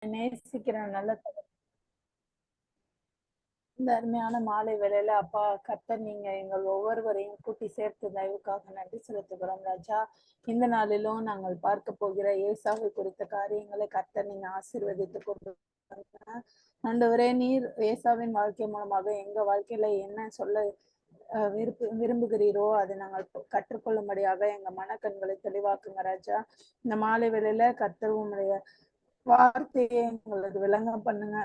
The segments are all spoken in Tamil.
நேசிக்கிற நல்ல இந்த அருமையான மாலை வேளையில அப்பா கர்த்தர் நீங்க எங்கள் ஒவ்வொருவரையும் கூட்டி சேர்த்து தயவுக்காக நன்றி செலுத்துகிறோம் ராஜா. இந்த நாளிலும் நாங்கள் பார்க்க போகிற ஏசாவை குறித்த காரியங்களை கர்த்தர் நீங்க ஆசீர்வதித்து கொண்டு ஆண்டவரே, நீர் ஏசாவின் வாழ்க்கை மூலமாக எங்க வாழ்க்கையில என்ன சொல்ல விரும்புகிறீரோ அதை நாங்கள் கற்றுக்கொள்ளும்படியாக எங்க மனக்கண்களை தெளிவாக்குங்க ராஜா. இந்த மாலை வேளையில கர்த்தர் உம்முடைய வார்த்தையை எங்களுக்கு விளங்க பண்ணுங்க.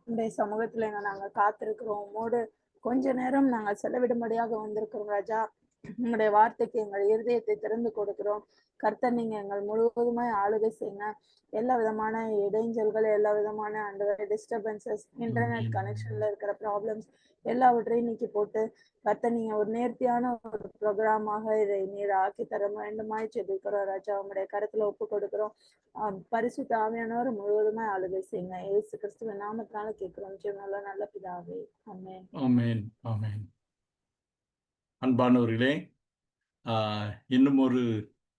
இந்த சமூகத்துல நாங்க காத்திருக்கிறோம். உம்மோடு கொஞ்ச நேரம் நாங்கள் செலவிடும்படியாக வந்திருக்கிறோம் ராஜா. உங்களுடைய வார்த்தைக்கு எங்கள் இருதயத்தை திறந்து கொடுக்கிறோம். கர்த்தர் நீங்க எங்கள் முழுவதுமாய் ஆளுகை செய்யுங்க. எல்லா விதமான இடைஞ்சல்கள், எல்லா விதமான அந்த டிஸ்டர்பன்சஸ், இன்டர்நெட் கனெக்ஷன்ல இருக்கிற ப்ராப்ளம்ஸ் எல்லாவற்றையும் நீக்கி போட்டு கர்த்தர் நீங்க ஒரு நேர்த்தியான ஒரு ப்ரோக்ராமாக இதை நீர் ஆக்கி தர வேண்டுமாய் ஜெபிக்கிறோம் ராஜா. உங்களுடைய கருத்துல ஒப்பு கொடுக்கிறோம். பரிசுத்த ஆவியானவர் முழுவதுமே ஆளுகை செய்யுங்க. இயேசு கிறிஸ்துவின் நாமத்தினால கேட்கிறோம் ஜெபமுள்ள நல்ல பிதாவே. ஆமென். ஆமென். ஆமென். அன்பானவர்களே, இன்னும் ஒரு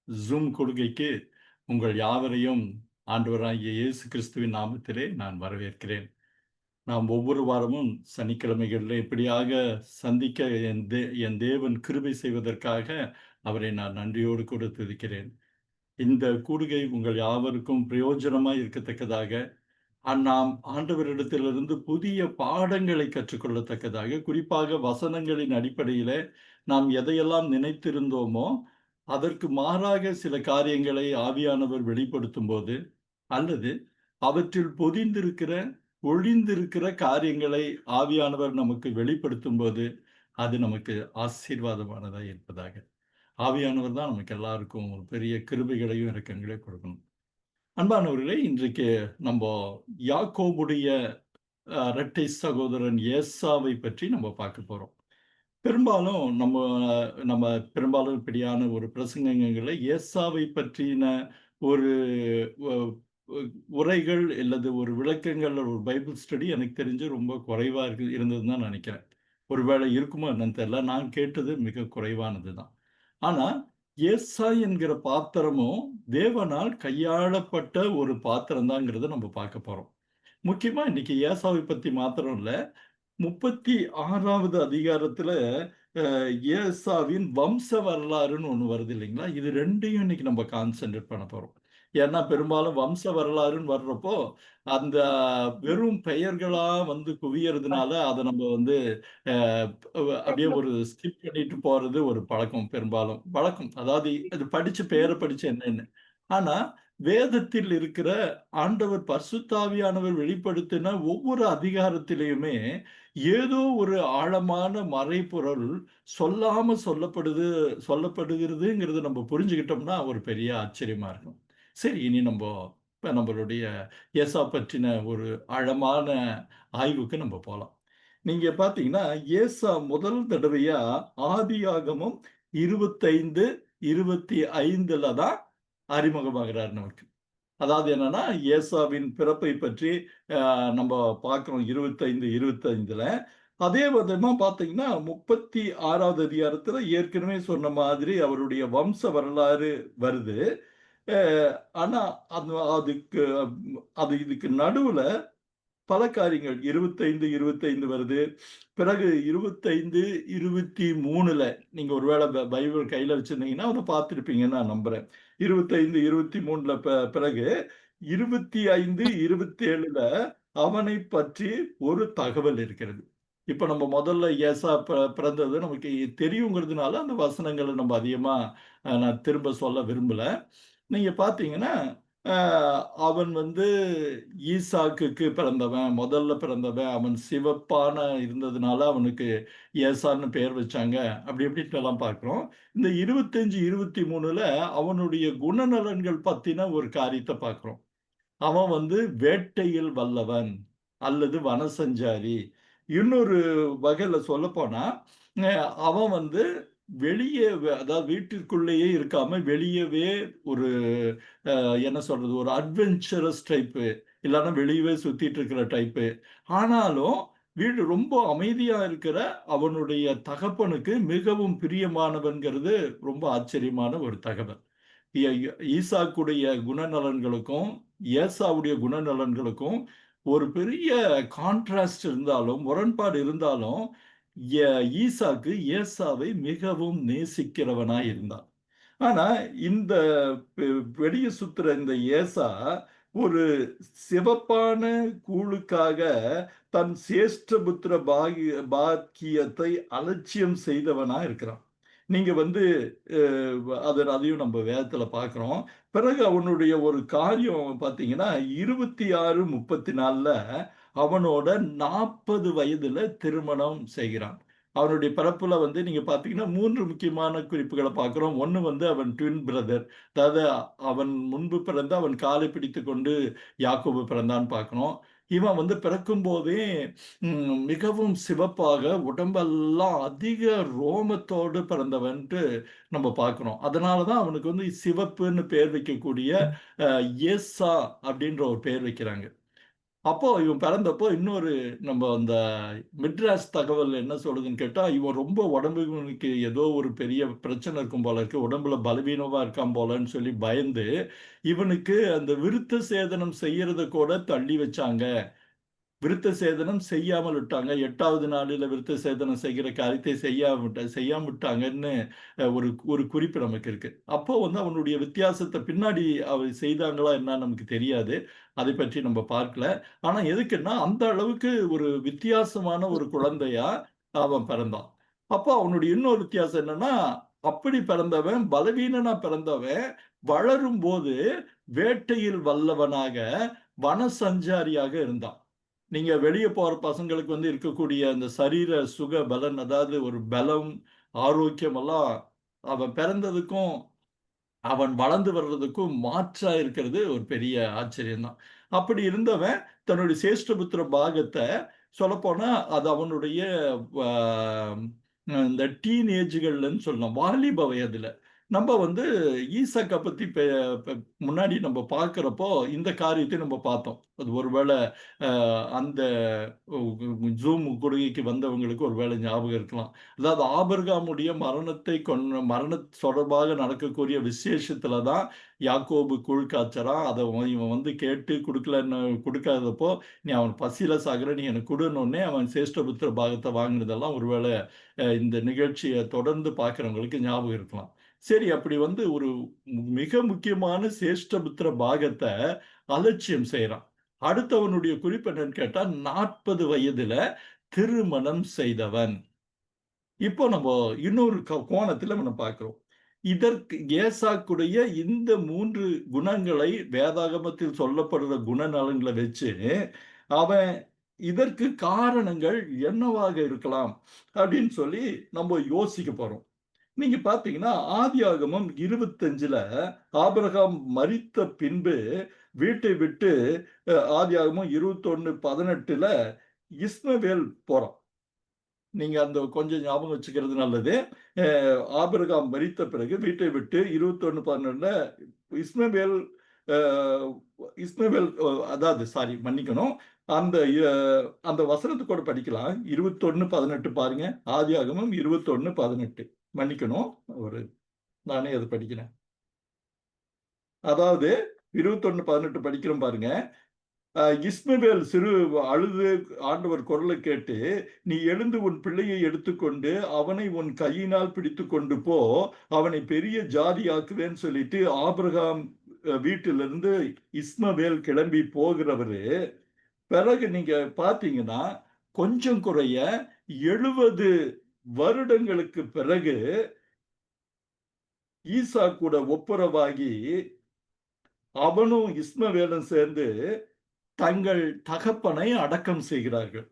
ஜூம் கொள்கைக்கு உங்கள் யாவரையும் ஆண்டவராகிய இயேசு கிறிஸ்துவின் நாமத்திலே நான் வரவேற்கிறேன். நாம் ஒவ்வொரு வாரமும் சனிக்கிழமைகளில் இப்படியாக சந்திக்க என் தேவன் கிருபை செய்வதற்காக அவரை நான் நன்றியோடு கூட துதிக்கிறேன். இந்த கூடுகை உங்கள் யாவருக்கும் பிரயோஜனமாய் இருக்கத்தக்கதாக, நாம் ஆண்டவரிடத்திலிருந்து புதிய பாடங்களை கற்றுக்கொள்ளத்தக்கதாக, குறிப்பாக வசனங்களின் அடிப்படையில நாம் எதையெல்லாம் நினைத்திருந்தோமோ அதற்கு மாறாக சில காரியங்களை ஆவியானவர் வெளிப்படுத்தும் போது, அல்லது அவற்றில் ஒளிந்திருக்கிற காரியங்களை ஆவியானவர் நமக்கு வெளிப்படுத்தும் போது அது நமக்கு ஆசீர்வாதமானதாக இருப்பதாக. ஆவியானவர் தான் நமக்கு எல்லாருக்கும் ஒரு பெரிய கிருபைகளையும் இரக்கங்களையும் கொடுக்கணும். அன்பானவர்களே, இன்றைக்கு நம்ம யாக்கோபுடைய இரட்டை சகோதரன் ஏசாவை பற்றி நம்ம பார்க்க போறோம். பெரும்பாலும் நம்ம பெரும்பாலும் இப்படியான ஒரு பிரசங்கங்களை ஏசாவை பற்றின ஒரு உரைகள் அல்லது ஒரு விளக்கங்கள், ஒரு பைபிள் ஸ்டடி எனக்கு தெரிஞ்சு ரொம்ப குறைவா இருந்ததுன்னு தான் நினைக்கிறேன். ஒருவேளை இருக்குமோ என்னன்னு தெரியல. நான் கேட்டது மிக குறைவானது தான். ஆனா ஏசாய் என்கிற பாத்திரமும் தேவனால் கையாளப்பட்ட ஒரு பாத்திரம் தாங்கிறத நம்ம பார்க்க போறோம். முக்கியமா இன்னைக்கு ஏசாவை பத்தி மாத்திரம் இல்ல, 36வது அதிகாரத்துல ஏசாவின் வம்ச வரலாறுன்னு ஒண்ணு வருது இல்லைங்களா? இது ரெண்டையும் இன்னைக்கு நம்ம கான்சென்ட்ரேட் பண்ண போறோம். ஏன்னா பெரும்பாலும் வம்ச வரலாறுன்னு வர்றப்போ அந்த வெறும் பெயர்களா வந்து குவியறதுனால அதை நம்ம வந்து அப்படியே ஒரு ஸ்கிப் பண்ணிட்டு போறது ஒரு பழக்கம். பெரும்பாலும் வழக்கம், அதாவது அது பெயரை படிச்சு என்னன்னு. ஆனா வேதத்தில் இருக்கிற ஆண்டவர் பரிசுத்தாவியானவர் வெளிப்படுத்தின ஒவ்வொரு அதிகாரத்திலையுமே ஏதோ ஒரு ஆழமான மறைபொருள் சொல்லாம சொல்லப்படுகிறதுங்கிறது நம்ம புரிஞ்சுக்கிட்டோம்னா ஒரு பெரிய ஆச்சரியமா இருக்கும். சரி, இனி நம்மளுடைய ஏசா பற்றின ஒரு ஆழமான ஆய்வுக்கு நம்ம போலாம். நீங்க பாத்தீங்கன்னா ஏசா முதல் தடவையா ஆதியாகமம் 25:25 தான் அறிமுகமாகிறார் நமக்கு. அதாவது என்னன்னா, ஏசாவின் பிறப்பை பற்றி நம்ம பார்க்கிறோம் 25:25. அதே விதமா பார்த்தீங்கன்னா 36வது அதிகாரத்துல ஏற்கனவே சொன்ன மாதிரி அவருடைய வம்ச வரலாறு வருது. ஆனா இதுக்கு நடுவுல பல காரியங்கள் 25:25 வருது. பிறகு 25:23 நீங்க ஒருவேளை பைபிள் கையில வச்சிருந்தீங்கன்னா அதை பார்த்திருப்பீங்கன்னு நான் நம்புறேன். 25:23 பிறகு 25:27 அவனை பற்றி ஒரு தகவல் இருக்கிறது. இப்ப நம்ம முதல்ல ஏசா பிறந்தது நமக்கு தெரியுங்கிறதுனால அந்த வசனங்களை நம்ம அதிகமா நான் திரும்ப சொல்ல விரும்பல. நீங்க பாத்தீங்கன்னா அவன் வந்து ஈசாக்குக்கு பிறந்தவன், முதல்ல பிறந்தவன். அவன் சிவப்பான இருந்ததுனால அவனுக்கு ஏசான்னு பெயர் வச்சாங்க. அப்படி இப்படின்ட்டு எல்லாம் பார்க்கிறோம். இந்த 25:23 அவனுடைய குணநலன்கள் பத்தின ஒரு காரியத்தை பார்க்கிறோம். அவன் வந்து வேட்டையில் வல்லவன் அல்லது வனசஞ்சாரி. இன்னொரு வகையில சொல்லப்போனா அவன் வந்து வெளியே, அதாவது வீட்டிற்குள்ளேயே இருக்காம வெளியவே ஒரு என்ன சொல்றது, ஒரு அட்வென்ச்சரஸ் டைப்பு, இல்லைன்னா வெளியவே சுத்திட்டு இருக்கிற டைப்பு. ஆனாலும் வீடு ரொம்ப அமைதியா இருக்கிற அவனுடைய தகப்பனுக்கு மிகவும் பிரியமானவன்கிறது ரொம்ப ஆச்சரியமான ஒரு தகவல். ஈசாக்குடைய குணநலன்களுக்கும் ஏசாவுடைய குணநலன்களுக்கும் ஒரு பெரிய கான்ட்ராஸ்ட் இருந்தாலும், முரண்பாடு இருந்தாலும், ஈசாக்கு ஏசாவை மிகவும் நேசிக்கிறவனாய் இருந்தான். ஆனா இந்த வெளிய சுத்துற இந்த ஏசா ஒரு சிவப்பான கூழுக்காக தன் சேஷ்டபுத்திர பாக்கியத்தை அலட்சியம் செய்தவனா இருக்கிறான். நீங்க வந்து அதையும் நம்ம வேதத்துல பார்க்கிறோம். பிறகு அவனுடைய ஒரு காரியம் பார்த்தீங்கன்னா 26-34 அவனோட 40 வயதுல திருமணம் செய்கிறான். அவனுடைய பிறப்புல வந்து நீங்க பார்த்தீங்கன்னா 3 முக்கியமான குறிப்புகளை பார்க்கிறோம். ஒண்ணு வந்து அவன் ட்வின் பிரதர், அதாவது அவன் முன்பு பிறந்த அவன் காலை பிடித்துக் கொண்டு யாக்கோபு பிறந்தான்னு பார்க்கிறோம். இவன் வந்து பிறக்கும் போதே மிகவும் சிவப்பாக உடம்பெல்லாம் அதிக ரோமத்தோடு பிறந்தவன்ட்டு நம்ம பார்க்கிறோம். அதனாலதான் அவனுக்கு வந்து சிவப்புன்னு பேர் வைக்கக்கூடிய ஏசா அப்படின்ற ஒரு பேர் வைக்கிறாங்க. அப்போ இவன் பிறந்தப்போ இன்னொரு நம்ம அந்த மிட்ராஸ் தகவல் என்ன சொல்லுதுன்னு கேட்டா, இவன் ரொம்ப உடம்புக்கு ஏதோ ஒரு பெரிய பிரச்சனை இருக்கும் போல இருக்கு, உடம்புல பலவீனமா இருக்கான் போலன்னு சொல்லி பயந்து இவனுக்கு அந்த விருத்த சேதனம் செய்யறத கூட தள்ளி வச்சாங்க. விருத்த சேதனம் செய்யாமல் விட்டாங்க. 8வது நாளில விருத்த சேதனம் செய்கிற காரியத்தை செய்யாம விட்டாங்கன்னு ஒரு ஒரு குறிப்பு நமக்கு இருக்கு. அப்போ வந்து அவனுடைய வித்தியாசத்தை பின்னாடி அவர் செய்தாங்களா என்னன்னு நமக்கு தெரியாது. அதை பற்றி நம்ம பார்க்கல. ஆனா எதுக்குன்னா அந்த அளவுக்கு ஒரு வித்தியாசமான ஒரு குழந்தையா அவன் பிறந்தான். அப்போ அவனுடைய இன்னொரு வித்தியாசம் என்னன்னா, அப்படி பிறந்தவன், பலவீனனா பிறந்தவன் வளரும்போது வேட்டையில் வல்லவனாக வனசஞ்சாரியாக இருந்தான். நீங்க வெளிய போற பசங்களுக்கு வந்து இருக்கக்கூடிய அந்த சரீர சுக பலன், அதாவது ஒரு பலம், ஆரோக்கியம் எல்லாம் அவன் பிறந்ததுக்கும் அவன் வளர்ந்து வர்றதுக்கும் மாற்றா இருக்கிறது ஒரு பெரிய ஆச்சரியம் தான். அப்படி இருந்தவன் தன்னுடைய சேஷ்டபுத்திர பாகத்தை சொல்லப்போனா அது அவனுடைய இந்த டீனேஜ்கள்லன்னு சொல்லலாம், வாலிப வயதுல. நம்ம வந்து ஈசாக்கை பத்தி முன்னாடி நம்ம பார்க்கிறப்போ இந்த காரியத்தை நம்ம பார்த்தோம். அது ஒருவேளை அந்த ஜூம் கொடுகைக்கு வந்தவங்களுக்கு ஒருவேளை ஞாபகம் இருக்கலாம். அதாவது ஆபிரகாமுடைய மரண தொடர்பாக நடக்கக்கூடிய விசேஷத்துல தான் யாக்கோபு கூழ் காய்ச்சறான். அதை இவன் வந்து கேட்டு கொடுக்காதப்போ, நீ அவன் பசியில சாகுற, நீ எனக்கு கொடுன்னொடனே அவன் சேஷ்டபுத்திர பாகத்தை வாங்கினதெல்லாம் ஒருவேளை இந்த நிகழ்ச்சியை தொடர்ந்து பார்க்கிறவங்களுக்கு ஞாபகம் இருக்கலாம். சரி, அப்படி வந்து ஒரு மிக முக்கியமான சேஷ்டபுத்திர பாகத்தை அலட்சியம் செய்யறான். அடுத்தவனுடைய குறிப்பு என்னன்னு கேட்டா 40 வயதுல திருமணம் செய்தவன். இப்போ நம்ம இன்னொரு கோணத்துல நம்ம பார்க்கிறோம். இதற்கு ஏசாக்குடைய இந்த 3 குணங்களை வேதாகமத்தில் சொல்லப்படுற குணநலன்களை வச்சு அவன் இதற்கு காரணங்கள் என்னவாக இருக்கலாம் அப்படின்னு சொல்லி நம்ம யோசிக்க போறோம். நீங்க பாத்தீங்கன்னா ஆதியாகமம் 25ல ஆபிரகாம் மரித்த பின்பு வீட்டை விட்டு ஆதியாகமம் 21:18ல இஸ்மவேல் போறான். நீங்க அந்த கொஞ்சம் ஞாபகம் வச்சுக்கிறது நல்லது. ஆபிரகாம் மரித்த பிறகு வீட்டை விட்டு 21:12ல இஸ்மவேல் இஸ்மவேல் அதாவது சாரி மன்னிக்கணும். அந்த அந்த வசனத்தை கூட படிக்கலாம். 21:18 பாருங்க. ஆதியாகமம் 21:18. மன்னிக்கணும். நானே அதை படிக்கிறேன். அதாவது 21:18 படிக்கிறோம் பாருங்க. இஸ்மவேல் சிறு அழுது ஆண்டவர் குரலை கேட்டு, நீ எழுந்து உன் பிள்ளையை எடுத்துக்கொண்டு அவனை உன் கையினால் பிடித்து கொண்டு போ, அவனை பெரிய ஜாதியாக்குவேன்னு சொல்லிட்டு ஆபிரகாம் வீட்டிலிருந்து இஸ்மவேல் கிளம்பி போகிறவரு. பிறகு நீங்க பாத்தீங்கன்னா கொஞ்சம் குறைய 70 வருடங்களுக்கு பிறகு ஈசா கூட ஒப்புரவாகி அவனும் இஸ்மவேலும் சேர்ந்து தங்கள் தகப்பனை அடக்கம் செய்கிறார்கள்.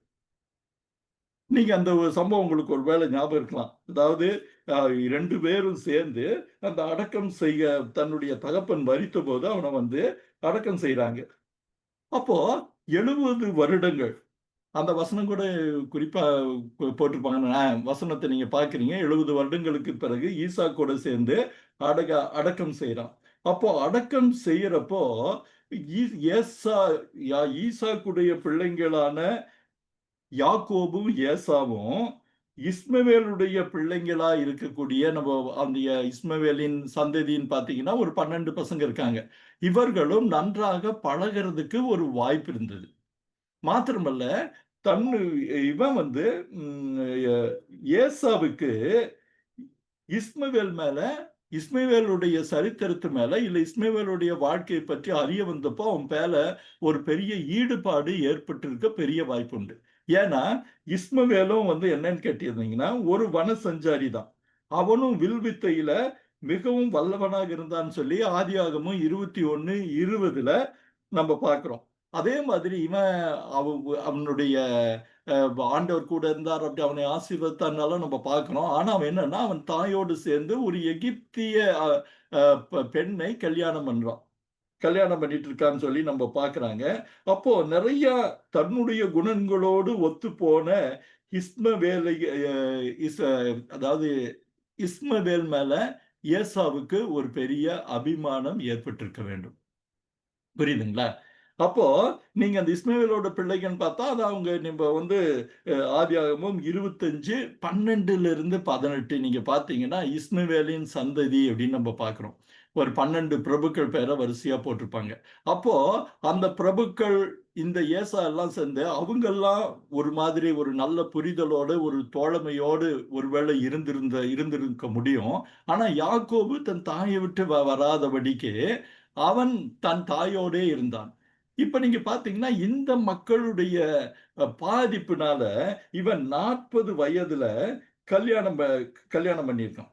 நீங்க அந்த ஒரு சம்பவம் உங்களுக்கு ஒரு வேளை ஞாபகம் இருக்கலாம். அதாவது 2 பேரும் சேர்ந்து அந்த அடக்கம் செய்ய தன்னுடைய தகப்பன் மரித்த போது அவனை வந்து அடக்கம் செய்யறாங்க. அப்போ 70 வருடங்கள் அந்த வசனம் கூட குறிப்பா போட்டிருப்பாங்க. வசனத்தை நீங்க பாக்குறீங்க. 70 வருடங்களுக்கு பிறகு ஈசா கூட சேர்ந்து அடக்கம் செய்யறான். அப்போ அடக்கம் செய்யறப்போ ஈசாக்குடைய பிள்ளைங்களான யாக்கோபும் ஏசாவும் இஸ்மவேலுடைய பிள்ளைங்களா இருக்கக்கூடிய நம்ம அந்த இஸ்மவேலின் சந்ததின்னு பார்த்தீங்கன்னா ஒரு 12 பசங்க இருக்காங்க. இவர்களும் நன்றாக பழகிறதுக்கு ஒரு வாய்ப்பு இருந்தது. மாத்திரமல்ல, தன்னு இவன் வந்து ஏசாவுக்கு இஸ்மவேல் மேல, இஸ்மவேலுடைய சரித்திரத்து மேல, இல்ல இஸ்மவேலுடைய வாழ்க்கையை பற்றி அறிய வந்தப்போ அவன் மேல ஒரு பெரிய ஈடுபாடு ஏற்பட்டிருக்க பெரிய வாய்ப்புண்டு. ஏன்னா இஸ்மவேலும் என்னன்னு கேட்டிருந்தீங்கன்னா ஒரு வனசஞ்சாரி தான். அவனும் வில் வித்தையில மிகவும் வல்லவனாக இருந்தான்னு சொல்லி ஆதியாகமம் 21:20 நம்ம பார்க்கிறோம். அதே மாதிரி இவன் அவனுடைய ஆண்டவர் கூட இருந்தார், அப்படி அவனை ஆசீர்வதித்தார்னால நம்ம பார்க்கிறோம். ஆனா அவன் என்னன்னா அவன் தாயோடு சேர்ந்து ஒரு எகிப்திய பெண்ணை கல்யாணம் பண்றான். கல்யாணம் பண்ணிட்டு இருக்கான்னு சொல்லி நம்ம பார்க்கறாங்க. அப்போ நிறைய தன்னுடைய குணங்களோடு ஒத்துப்போன இஸ்மவேலை அதாவது இஸ்மவேல் மேல ஏசாவுக்கு ஒரு பெரிய அபிமானம் ஏற்பட்டிருக்க வேண்டும். புரியுதுங்களா? அப்போ நீங்க அந்த இஸ்மவேலோட பிள்ளைகன்னு பார்த்தா, அது அவங்க நம்ப ஆதியாகமம் 25, 12லிருந்து 18 நீங்க பார்த்தீங்கன்னா, இஸ்மவேலின் சந்ததி அப்படின்னு நம்ம பார்க்கிறோம். ஒரு 12 பிரபுக்கள் பேர வரிசையா போட்டிருப்பாங்க. அப்போ அந்த பிரபுக்கள் இந்த ஏசா எல்லாம் சேர்ந்து அவங்கெல்லாம் ஒரு மாதிரி ஒரு நல்ல புரிதலோடு, ஒரு தோழமையோடு ஒருவேளை இருந்திருக்க முடியும். ஆனா யாக்கோபு தன் தாயை விட்டு வராதபடிக்கு அவன் தன் தாயோடே இருந்தான். இப்ப நீங்க பார்த்தீங்கன்னா, இந்த மக்களுடைய பாதிப்புனால இவன் 40 வயதுல கல்யாணம் ப கல்யாணம் பண்ணியிருக்கான்.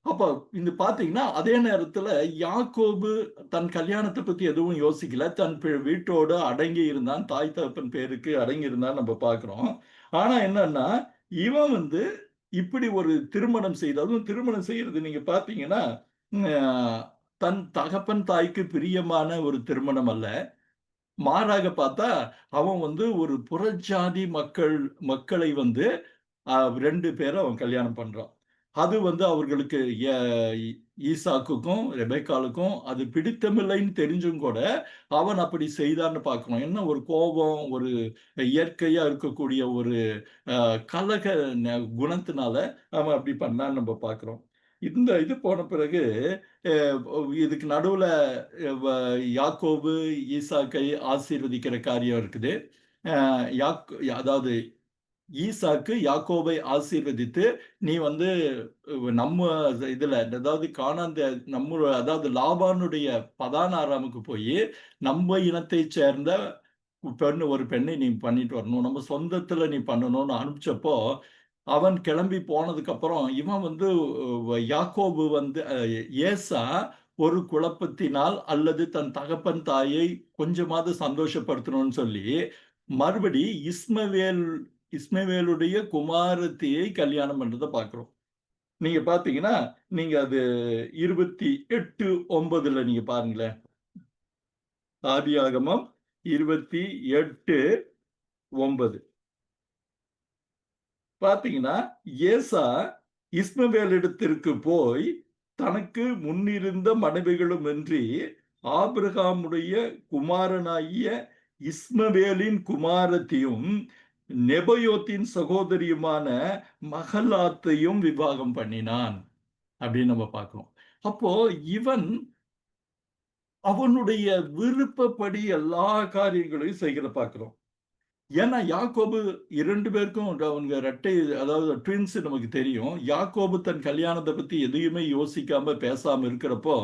அப்ப இந்த பார்த்தீங்கன்னா, அதே நேரத்துல யாக்கோபு தன் கல்யாணத்த பத்தி எதுவும் யோசிக்கல. தன் வீட்டோட அடங்கி இருந்தான். தாய் தகப்பன் பேருக்கு அடங்கி இருந்தான்னு நம்ம பார்க்கிறோம். ஆனா என்னன்னா, இவன் இப்படி ஒரு திருமணம் செய்து அதுவும் திருமணம் செய்யறது நீங்க பார்த்தீங்கன்னா, அ தன் தகப்பன் தாய்க்கு பிரியமான ஒரு திருமணம் அல்ல. மாறாக பார்த்தா, அவன் ஒரு புறஜாதி மக்களை 2 பேர அவன் கல்யாணம் பண்றான். அது அவர்களுக்கு எ ஈசாக்குக்கும், ரெபெக்காளுக்கும் அது பிடித்தமில்லைன்னு தெரிஞ்சும் கூட, அவன் அப்படி செய்தான்னு பார்க்கிறோம். என்ன ஒரு கோபம், ஒரு இயற்கையா இருக்கக்கூடிய ஒரு கலக குணத்தினால அவன் அப்படி பண்ணான்னு நம்ம பார்க்கிறோம். இந்த இது போன பிறகு, அ இதுக்கு நடுவுல வ யாக்கோபு, ஈசாக்கை ஆசீர்வதிக்கிற காரியம் இருக்குது. அ அதாவது ஈசாக்கு யாக்கோபை ஆசீர்வதித்து, "நீ நம்ம இதுல அதாவது கானான் அதாவது லாபானுடைய பதான் ஆராமுக்கு போயி, நம்ம இனத்தைச் சேர்ந்த ஒரு பெண்ணை நீ பண்ணிட்டு வரணும். நம்ம சொந்தத்துல நீ பண்ணணும்னு அனுப்பிச்சப்போ, அவன் கிளம்பி போனதுக்கு அப்புறம் இவன் யாக்கோபு ஏசா ஒரு குழப்பத்தினால் அல்லது தன் தகப்பன் தாயை கொஞ்சமாவது சந்தோஷப்படுத்தணும்னு சொல்லி, மறுபடி இஸ்மவேலுடைய குமாரத்தியை கல்யாணம் பண்றத பார்க்கிறோம். நீங்க பார்த்தீங்கன்னா, நீங்க அது 28:9 நீங்க பாருங்களேன். ஆதியாகமம் 28:9 பார்த்தீங்கன்னா, ஏசா இஸ்மவேலிடத்திற்கு போய், தனக்கு முன்னிருந்த மனைவிகளுமின்றி, ஆபிரகாமுடைய குமாரனாகிய இஸ்மவேலின் குமாரத்தியும், நெபயோத்தின் சகோதரியுமான மகலாத்தையும் விவாகம் பண்ணினான். அப்படின்னு நம்ம பார்க்கிறோம். அப்போ இவன் அவனுடைய விருப்பப்படி எல்லா காரியங்களையும் செய்கிறத பார்க்கிறோம். ஏன்னா யாக்கோபு 2 பேருக்கும் அவங்க இரட்டை அதாவது ட்வின்ஸ் நமக்கு தெரியும். யாக்கோபு தன் கல்யாணத்த பத்தி எதையுமே யோசிக்காம, பேசாம இருக்கிறப்போ,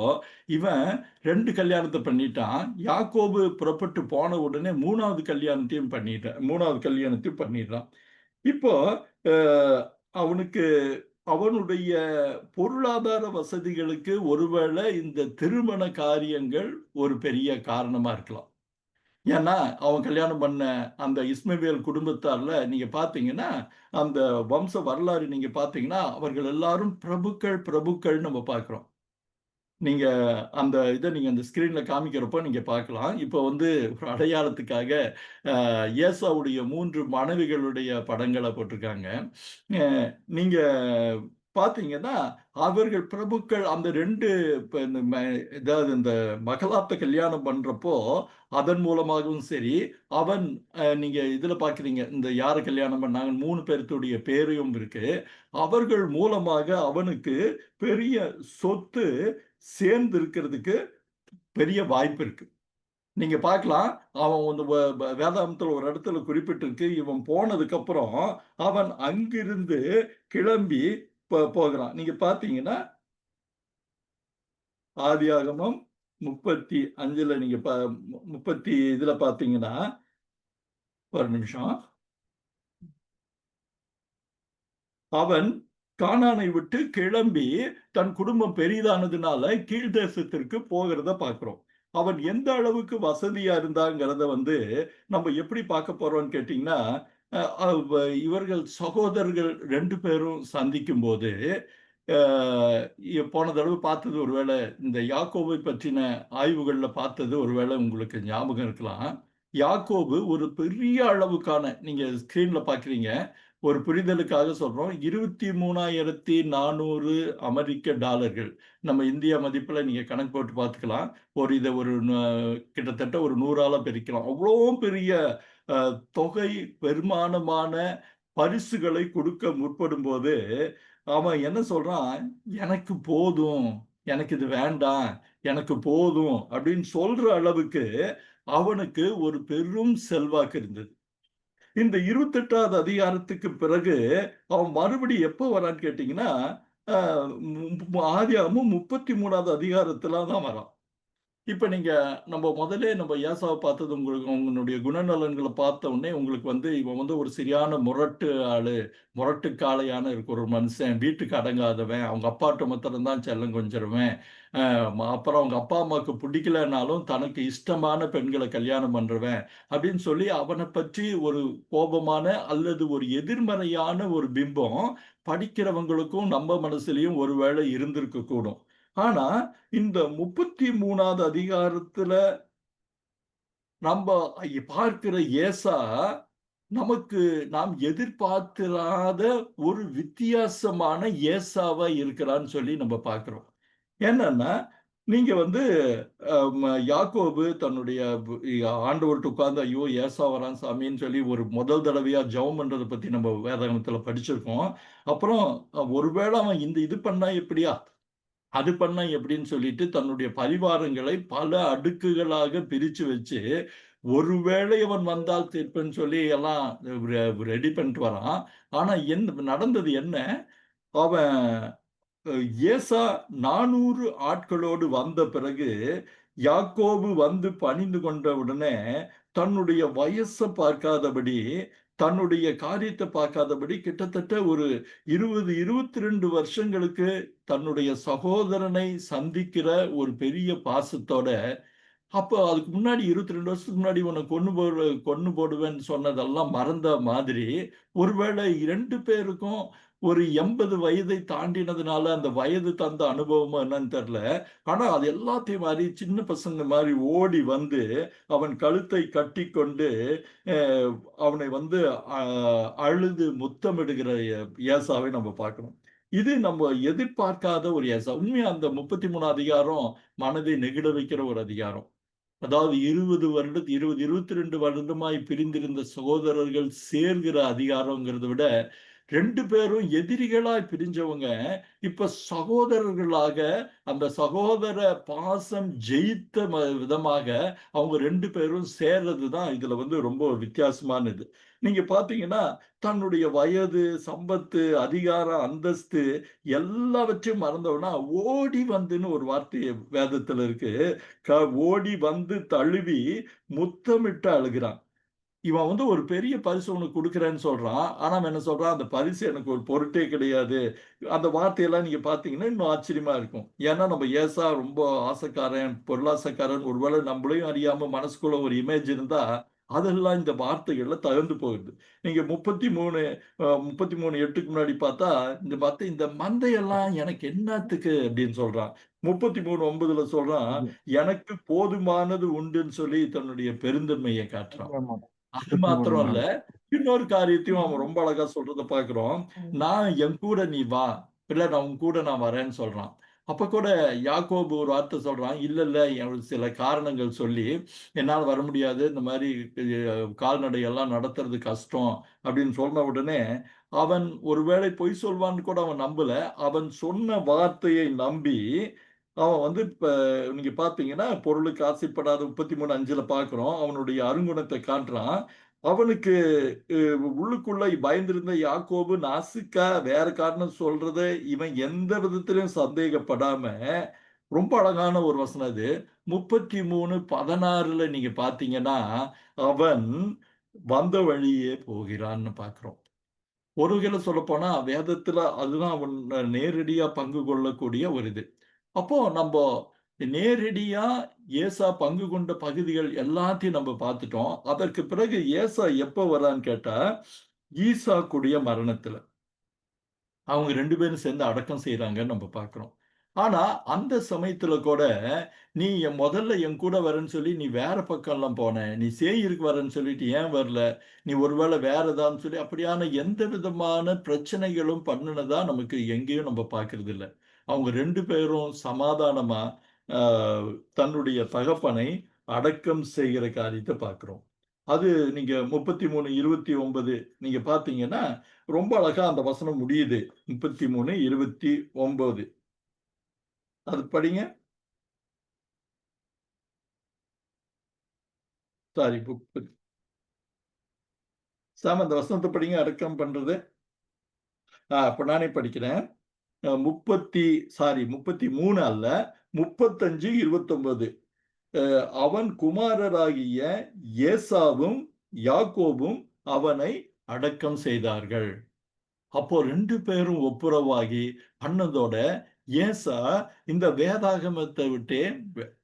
இவன் 2 கல்யாணத்த பண்ணிட்டான். யாக்கோபு புறப்பட்டு போன உடனே 3வது கல்யாணத்தையும் பண்ணிடுறான். இப்போ அ அவனுக்கு அவனுடைய பொருளாதார வசதிகளுக்கு ஒருவேளை இந்த திருமண காரியங்கள் ஒரு பெரிய காரணமா இருக்கலாம். ஏன்னா, அவன் கல்யாணம் பண்ண அந்த இஸ்மவேல் குடும்பத்தார்ல நீங்க பார்த்தீங்கன்னா, அந்த வம்ச வரலாறு நீங்க பார்த்தீங்கன்னா, அவர்கள் எல்லாரும் பிரபுக்கள்னு நம்ம பார்க்கிறோம். நீங்க நீங்க அந்த ஸ்கிரீன்ல காமிக்கிறப்போ நீங்க பார்க்கலாம். இப்போ ஒரு அடையாளத்துக்காக ஏசாவுடைய 3 மனைவிகளுடைய படங்கள போட்டிருக்காங்க. அ நீங்க பாத்தீங்கன்னா அவர்கள் பிரபுக்கள் அந்த ரெண்டு ஏதாவது இந்த மகளாத்த கல்யாணம் பண்றப்போ அதன் மூலமாகவும் சரி, அவன் நீங்க இதுல பாக்குறீங்க இந்த யாரை கல்யாணம் பண்ணாங்க 3 பேர்த்துடைய பேரையும் இருக்கு. அவர்கள் மூலமாக அவனுக்கு பெரிய சொத்து சேர்ந்து இருக்கிறதுக்கு பெரிய வாய்ப்பு இருக்கு. நீங்க பார்க்கலாம், அவன் வந்து வேதாந்தத்துல ஒரு இடத்துல குறிப்பிட்டிருக்கு, இவன் போனதுக்கு அப்புறம் அவன் அங்கிருந்து கிளம்பி போகிறான். நீங்க பார்த்தீங்கன்னா ஆதியாகமம் 35ல நீங்க 30 இதுல பார்த்தீங்கன்னா, ஒரு நிமிஷம். அவன் கானானை விட்டு கிளம்பி தன் குடும்பம் பெரிதானதுனால கீழ்தேசத்திற்கு போகிறத பார்க்கிறோம். அவன் எந்த அளவுக்கு வசதியா இருந்தாங்கிறத வந்து நம்ம எப்படி பார்க்க போறோம்னு கேட்டீங்கன்னா, இவர்கள் சகோதரர்கள் 2 பேரும் சந்திக்கும் போது போன தடவை பார்த்தது ஒருவேளை இந்த யாக்கோபை பற்றின ஆய்வுகள்ல பார்த்தது ஒருவேளை உங்களுக்கு ஞாபகம் இருக்கலாம். யாக்கோபு ஒரு பெரிய அளவுக்கான நீங்க ஸ்கிரீன்ல பார்க்குறீங்க. ஒரு புரிதலுக்காக சொல்றோம். 23,400 அமெரிக்க டாலர்கள். நம்ம இந்தியா மதிப்புல நீங்க கணக்கு போட்டு பார்த்துக்கலாம். இத ஒரு கிட்டத்தட்ட ஒரு 100ஆல பெருக்கலாம். அவ்வளோ பெரிய தொகை பெருமானமான பரிசுகளை கொடுக்க முற்படும்போது, அவன் என்ன சொல்றான்? "எனக்கு போதும். எனக்கு இது வேண்டாம். எனக்கு போதும்." அப்படின்னு சொல்ற அளவுக்கு அவனுக்கு ஒரு பெரும் செல்வாக்கு இருந்தது. இந்த 28வது அதிகாரத்துக்கு பிறகு அவன் மறுபடியும் எப்போ வரான்னு கேட்டீங்கன்னா, அ ஆதியாகமம் 33வது அதிகாரத்துல தான் வரான். இப்ப நீங்க நம்ம ஏசாவ பார்த்தது உங்களுக்கு உங்களுடைய குணநலன்கள பார்த்த உடனே உங்களுக்கு வந்து இவன் வந்து ஒரு சரியான முரட்டு ஆளு, முரட்டுக்காளையான இருக்க ஒரு மனுஷன், வீட்டுக்கு அடங்காதவன், அவங்க அப்பாட்ட மாத்திரம் தான் செல்லம் கொஞ்சுறவன். அப்புறம் அவங்க அப்பா, அம்மாவுக்கு பிடிக்கலனாலும் தனக்கு இஷ்டமான பெண்கள கல்யாணம் பண்றவன், அப்படின்னு சொல்லி அவன பற்றி ஒரு கோபமான அல்லது ஒரு எதிர்மறையான ஒரு பிம்பம் படிக்கிறவங்களுக்கும் நம்ம மனசுலயும் ஒருவேளை இருந்திருக்க கூடும். ஆனா, இந்த 33வது அதிகாரத்துல நம்ப பார்க்கிற ஏசா, நமக்கு நாம் எதிர்பார்த்திராத ஒரு வித்தியாசமான ஏசாவா இருக்கிறான்னு சொல்லி நம்ம பார்க்கிறோம். என்னன்னா, நீங்க வந்து யாக்கோபு தன்னுடைய ஆண்டவர்ட்ட உட்கார்ந்து, "ஐயோ! ஏசா வரான் சாமின்னு" சொல்லி ஒரு முதல் தடவையா ஜெபம் பண்றத பத்தி நம்ம வேதாகமத்துல படிச்சிருக்கோம். அப்புறம் ஒருவேள அவன் இது பண்ணா எப்படியா? அது பண்ணா எப்படின்னு சொல்லிட்டு தன்னுடைய பரிவாரங்களை பல அடுக்குகளாக பிரிச்சு வச்சு, ஒருவேளை அவன் வந்தால் தீர்ப்பேன்னு சொல்லி எல்லாம் ரெடி பண்ணிட்டு வரான். ஆனா நடந்தது என்ன? அவன் ஏசா 400 ஆட்களோடு வந்த பிறகு, யாக்கோபு வந்து பணிந்து கொண்ட உடனே, தன்னுடைய வயச பார்க்காதபடி, தன்னுடைய காரியத்த பார்க்காதபடி கிட்டத்தட்ட ஒரு 20, 22 வருஷங்களுக்கு தன்னுடைய சகோதரனை சந்திக்கிற ஒரு பெரிய பாசத்தோட அப்போ அதுக்கு முன்னாடி 22 வருஷத்துக்கு முன்னாடி உன்னை கொன்னு போடுவேன்னு சொன்னதெல்லாம் மறந்த மாதிரி, ஒருவேளை 2 பேருக்கும் ஒரு 80 வயதை தாண்டினதுனால அந்த வயது தந்த அனுபவமோ என்னன்னு தெரியல. ஆனா அது எல்லாத்தையும் மாரி சின்ன பசங்க மாரி ஓடி வந்து அவன் கழுத்தை கட்டிக்கொண்டு அ அவனை வந்து அ அழுது முத்தமிடுகிற ஏசாவை நம்ம பார்க்கிறோம். இது நம்ம எதிர்பார்க்காத ஒரு ஏசா. உண்மையா அந்த 33 அதிகாரம் மனதை நெகிழ வைக்கிற ஒரு அதிகாரம். அதாவது 20 வருடத்து 20, 22 வருடமாய் பிரிந்திருந்த சகோதரர்கள் சேர்கிற அதிகாரங்கிறத விட 2 பேரும் எதிரிகளாய் பிரிஞ்சவங்க இப்ப சகோதரர்களாக அந்த சகோதர பாசம் ஜெயித்த விதமாக அவங்க 2 பேரும் சேர்றது தான் இதுல வந்து ரொம்ப வித்தியாசமானது. நீங்க பார்த்தீங்கன்னா, தன்னுடைய வயது, சம்பத்து, அதிகாரம், அந்தஸ்து எல்லாவற்றையும் மறந்தவனா ஓடி வந்துன்னு ஒரு வார்த்தை வேதத்துல இருக்கு. ஓடி வந்து தழுவி முத்தமிட்டு அழுகிறான். இவன் வந்து ஒரு பெரிய பரிசு உனக்கு குடுக்குறேன்னு சொல்றான். ஆனா அவன் என்ன சொல்றான், அந்த பரிசு எனக்கு ஒரு பொருட்டே கிடையாது. அந்த வார்த்தையெல்லாம் நீங்க பார்த்தீங்கன்னா, இன்னும் ஆச்சரியமா இருக்கும். ஏன்னா நம்ம ஏசா ரொம்ப ஆசைக்காரன், பொருளாசைக்காரன் ஒருவேளை நம்மளையும் அறியாம மனசுக்குள்ள ஒரு இமேஜ் இருந்தா, அதெல்லாம் இந்த வார்த்தைகள்ல தகர்ந்து போகுது. நீங்க 33:8க்கு முன்னாடி பார்த்தா, இந்த மந்தையெல்லாம் எனக்கு என்னாத்துக்கு அப்படின்னு சொல்றான். 33:9ல சொல்றான், இது எனக்கு போதுமானது உண்டுன்னு சொல்லி தன்னுடைய பெருந்தன்மையை காட்டுறான். ஆமா. அது மாத்திரம் இல்ல, 33:4 இன்னொரு காரியத்தையும் அவன் ரொம்ப அழகா சொல்றத பார்க்கிறோம். ம். நான் என் கூட நீ வா. இல்ல நான் உன் கூட நான் வரேன்னு சொல்றான். அப்ப கூட யாக்கோபு ஒரு வார்த்தை சொல்றான். இல்ல, இல்ல எனக்கு சில காரணங்கள் சொல்லி, என்னால வர முடியாது. இந்த மாரி கால்நடை எல்லாம் நடத்துறது கஷ்டம் அப்படின்னு சொன்ன உடனே, அவன் ஒருவேளை பொய் சொல்வான்னு கூட அவன் நம்பல. அவன் சொன்ன வார்த்தையை நம்பி, அவன் வந்து இப்ப நீங்க பார்த்தீங்கன்னா, பொருளுக்கு ஆசைப்படாத 33:5ல பார்க்கிறோம். அவனுடைய அருங்குணத்தை காட்டுறான். அவனுக்கு அ உள்ளுக்குள்ள பயந்திருந்த யாக்கோபு நாசூக்கா வேற காரணம் சொல்றத இவன் எந்த விதத்திலும் சந்தேகப்படாம, ரொம்ப அழகான ஒரு வசனம் அது. 33:16ல நீங்க பார்த்தீங்கன்னா, அவன் வந்த வழியே போகிறான்னு பார்க்கிறோம். ஒரு வகையில சொல்லப்போனா, வேதத்துல அதுதான் அவன் நேரடியா பங்கு கொள்ளக்கூடிய ஒரு இது. அப்போ நம்ப நேரடியா ஏசா பங்கு கொண்ட பகுதிகள் எல்லாத்தையும் நம்ம பார்த்துட்டோம். அதற்கு பிறகு ஏசா எப்ப வர்றான்னு கேட்டா, ஈசாக்குடைய மரணத்துல. அவங்க 2 பேரும் சேர்ந்து அடக்கம் செய்றாங்கன்னு நம்ம பார்க்கிறோம். ஆனா, அந்த சமயத்துல கூட, "நீ முதல்ல என் கூட வரேன்னு சொல்லி நீ வேற பக்கம்லாம் போன. நீ சேயீருக்கு வரேன்னு சொல்லிட்டு ஏன் வரல? நீ ஒருவேளை வேற ஏதான்னு சொல்லி" அப்படியான எந்த விதமான பிரச்சனைகளும் பண்ணுனதா நமக்கு எங்கேயும் நம்ம பார்க்கிறதில்ல. அவங்க 2 பேரும் சமாதானமா, ஆ தன்னுடைய தகப்பனை அடக்கம் செய்கிற காரியத்த பார்க்கிறோம். அது நீங்க 33:29 நீங்க பார்த்தீங்கன்னா, ரொம்ப அழகா அந்த வசனம் முடியுது. 33:29 அது படிங்க. சாரி சாம் அந்த வசனத்த படிங்க அடக்கம் பண்றது. அப்ப நானே படிக்கிறேன். 33 அல்ல. 35:29 அவன் குமாரராகிய ஏசாவும், யாக்கோபும் அவனை அடக்கம் செய்தார்கள். அப்போ 2 பேரும் ஒப்புரவாகி பண்ணதோட, ஏசா இந்த வேதாகமத்த விட்டே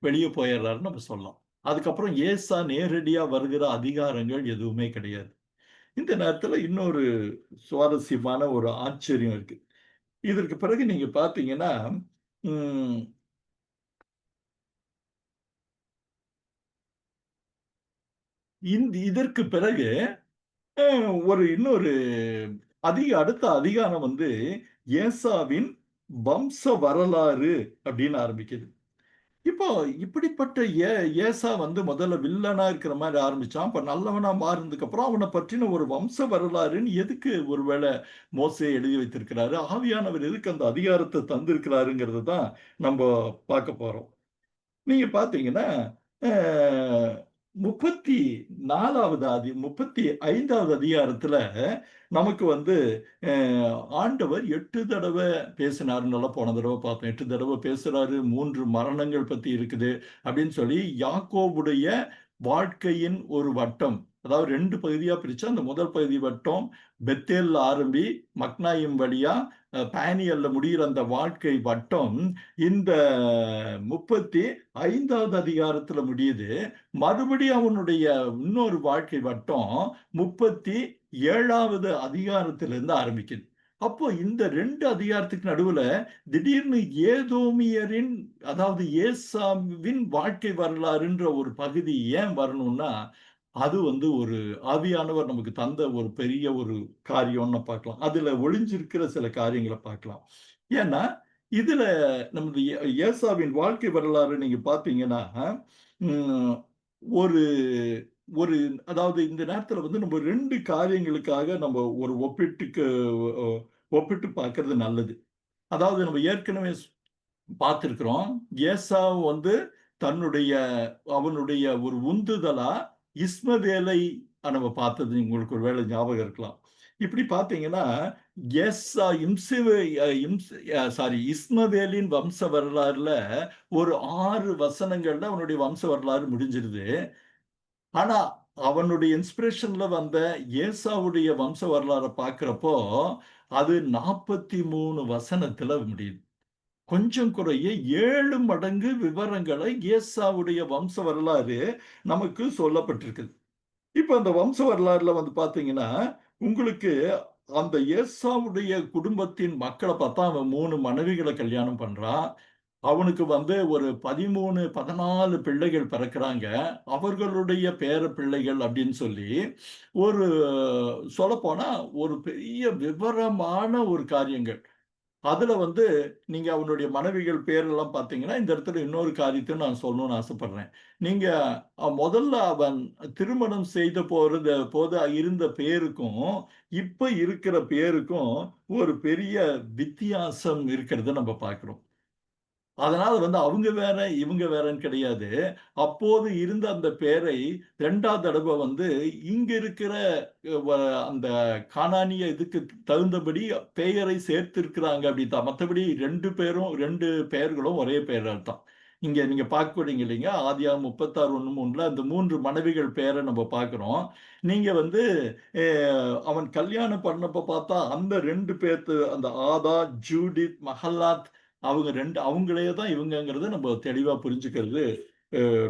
வெளிய போயிர்றாருன்னு நம்ம சொல்லலாம். அதுக்கப்புறம் ஏசா நேரடியா வருகிற அதிகாரங்கள் எதுவுமே கிடையாது. இந்த நேரத்துல இன்னொரு சுவாரஸ்யமான ஒரு ஆச்சரியம் இருக்கு. இதற்கு பிறகு நீங்க பார்த்தீங்கன்னா, ம் இதற்கு பிறகு அ ஒரு இன்னொரு அடுத்த அதிகாரம் வந்து ஏசாவின் வம்ச வரலாறு அப்படின்னு ஆரம்பிக்குது. இப்போ இப்படிப்பட்ட ஏசா வந்து முதல்ல வில்லனா இருக்கிற மாரி ஆரம்பிச்சான். அப்ப நல்லவனா மாறுனதுக்கு அப்புறம் அவன பற்றின ஒரு வம்ச வரலாறுன்னு எதுக்கு ஒருவேளை மோசே எழுதி வைத்திருக்கிறாரு? ஆவியானவர் எதுக்கு அந்த அதிகாரத்த தந்திருக்கிறாருங்கிறத தான் நம்ப பார்க்க போறோம். நீங்க பார்த்தீங்கன்னா, அ 35வது அதிகாரத்துல நமக்கு வந்து அ ஆண்டவர் 8 தடவ பேசினாருன்னெல்லாம் போன தடவ பார்த்தோம். 8 தடவ பேசுறாரு. 3 மரணங்கள் பத்தி இருக்குது அப்படின்னு சொல்லி யாக்கோபுடைய வாழ்க்கையின் ஒரு வட்டம். அதாவது 2 பகுதியா பிரிச்சா, அந்த முதல் பகுதி வட்டம் பெத்தேல்ல ஆரம்பி மக்னாயிம் வழியா பானியல்ல முடியிற அந்த வாழ்க்கை வட்டம் இந்த 35வது அதிகாரத்துல முடியுது. மறுபடியும் அவனுடைய இன்னொரு வாழ்க்கை வட்டம் 37வது அதிகாரத்திலிருந்து ஆரம்பிக்குது. அப்போ இந்த 2 அதிகாரத்துக்கு நடுவுல திடீர்னு ஏதோமியரின் அதாவது ஏசாவின் வாழ்க்கை வரலாறுன்ற ஒரு பகுதி ஏன் வரணும்னா, அது வந்து ஒரு ஆவியானவர் நமக்கு தந்த ஒரு பெரிய ஒரு காரியம்னு பார்க்கலாம். அதுல ஒளிஞ்சிருக்கிற சில காரியங்கள பார்க்கலாம். ஏன்னா, இதுல நமது ஏசாவின் வாழ்க்கை வரலாறு நீங்க பார்த்தீங்கன்னா, ம் ஒரு ஒரு அதாவது இந்த நேரத்துல வந்து நம்ம 2 காரியங்களுக்காக நம்ம ஒரு ஒ ஒப்பிட்டு பார்க்கிறது நல்லது. அதாவது நம்ம ஏற்கனவே பார்த்திருக்கிறோம். ஏசாவு வந்து தன்னுடைய அவனுடைய ஒரு உந்துதலா இஸ்மவேலை நம்ம பார்த்தது உங்களுக்கு ஒரு வேளை ஞாபகம் இருக்கலாம். இப்படி பார்த்தீங்கன்னா, ஏசா இம்சிவே அ இம்ஸ் அ சாரி இஸ்மவேலின் வம்ச வரலாறுல ஒரு 6 வசனங்கள்ல அவனுடைய வம்ச வரலாறு முடிஞ்சிருது. ஆனா, அவனுடைய இன்ஸ்பிரேஷன்ல வந்த ஏசாவுடைய வம்ச வரலாற பார்க்கிறப்போ, அது 43 வசனத்துல முடியுது. கொஞ்சம் குறைய 7 மடங்கு விவரங்களை ஏசாவுடைய வம்ச வரலாறு நமக்கு சொல்லப்பட்டிருக்குது. இப்ப அந்த வம்ச வரலாறுல வந்து பார்த்தீங்கன்னா, உங்களுக்கு அந்த ஏசாவுடைய குடும்பத்தின் மக்கள பார்த்தா, அவன் 3 மனைவிகள கல்யாணம் பண்றான். அவனுக்கு வந்து ஒரு 13, 14 பிள்ளைகள் பிறக்குறாங்க. அவர்களுடைய பேர பிள்ளைகள் அப்படின்னு சொல்லி, ஒரு சொல்லப்போனா ஒரு பெரிய விவரமான ஒரு காரியங்கள். அதுல வந்து நீங்க அவனுடைய மனைவிகள் பேரெல்லாம் பார்த்தீங்கன்னா, இந்த இடத்துல இன்னொரு காரியத்தையும் நான் சொல்லணும்னு ஆசைப்படுறேன். நீங்க முதல்ல அவன் திருமணம் செய்த போது இருந்த பேருக்கும், இப்ப இருக்கிற பேருக்கும் ஒரு பெரிய வித்தியாசம் இருக்கிறத நம்ம பார்க்கிறோம். அதனால வந்து அவங்க வேற, இவங்க வேறன்னு கிடையாது. அப்போது இருந்த அந்த பேரை 2வது தடவ வந்து இங்க இருக்கிற வ அந்த கானானிய இதுக்கு தகுந்தபடி பெயரை சேர்த்திருக்கிறாங்க அப்படித்தான். மத்தபடி 2 பேரும் 2 பெயர்களும் ஒரே பெயர்கள் தான். இங்க நீங்க பார்க்கிறீங்க இல்லைங்க, ஆதியாகமம் 36:1-3ல அந்த 3 மனைவிகள் பெயர நம்ம பார்க்கிறோம். நீங்க வந்து அ அவன் கல்யாணம் பண்ணப்ப பார்த்தா அந்த 2 பேத்து அந்த ஆதா, ஜூடித், மஹல்லாத் அவங்க 2 அவங்களே தான் இவங்கங்கிறத நம்ம தெளிவா புரிஞ்சுக்கிறது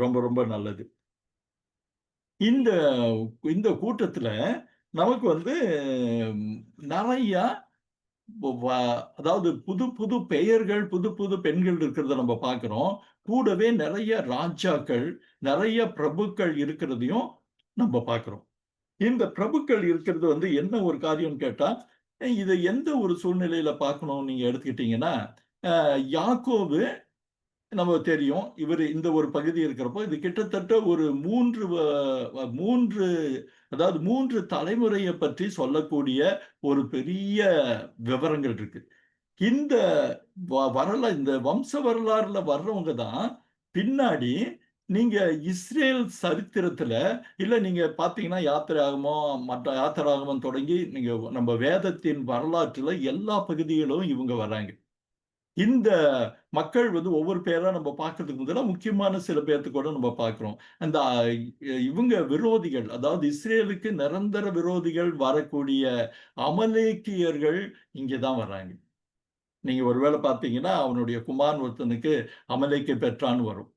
ரொம்ப ரொம்ப நல்லது. இந்த இந்த கூட்டத்துல நமக்கு வந்து நெறையா வ அதாவது புது புது பெயர்கள், புது புது பெண்கள் இருக்கிறத நம்ம பார்க்கிறோம். கூடவே நெறைய ராஜாக்கள், நெறைய பிரபுக்கள் இருக்கிறதையும் நம்ம பார்க்கிறோம். இந்த பிரபுக்கள் இருக்கிறது வந்து என்ன ஒரு காரியம்னு கேட்டா, இத எந்த ஒரு சூழ்நிலையில பார்க்கணும்னு நீங்க எடுத்துக்கிட்டீங்கன்னா, யாக்கோபு நமக்கு தெரியும். இவரு இந்த ஒரு பகுதி இருக்கிறப்போ, இது கிட்டத்தட்ட ஒரு 3 அதாவது 3 தலைமுறைய பற்றி சொல்லக்கூடிய ஒரு பெரிய விவரங்கள் இருக்கு. இந்த இந்த வம்ச வரலாறுல வர்றவங்க தான், பின்னாடி நீங்க இஸ்ரேல் சரித்திரத்துல, இல்ல நீங்க பார்த்தீங்கன்னா யாத்திராகமம், மற்ற யாத்திராகமம் தொடங்கி நீங்க நம்ம வேதத்தின் வரலாற்றுல எல்லா பகுதிகளிலும் இவங்க வர்றாங்க. இந்த மக்கள் வந்து ஒவ்வொரு பேரா நம்ம பார்க்கறதுக்கு முதல்ல முக்கியமான சில பேர்த்த கூட நம்ம பார்க்கிறோம். அந்த இவங்க விரோதிகள், அதாவது இஸ்ரேலுக்கு நிரந்தர விரோதிகள் வரக்கூடிய அமலேக்கியர்கள் இங்க தான் வர்றாங்க. நீங்க ஒருவேள பார்த்தீங்கன்னா, அவனுடைய குமாரன் ஒருத்தனுக்கு அமலேக்கை பெற்றான்னு வரும்.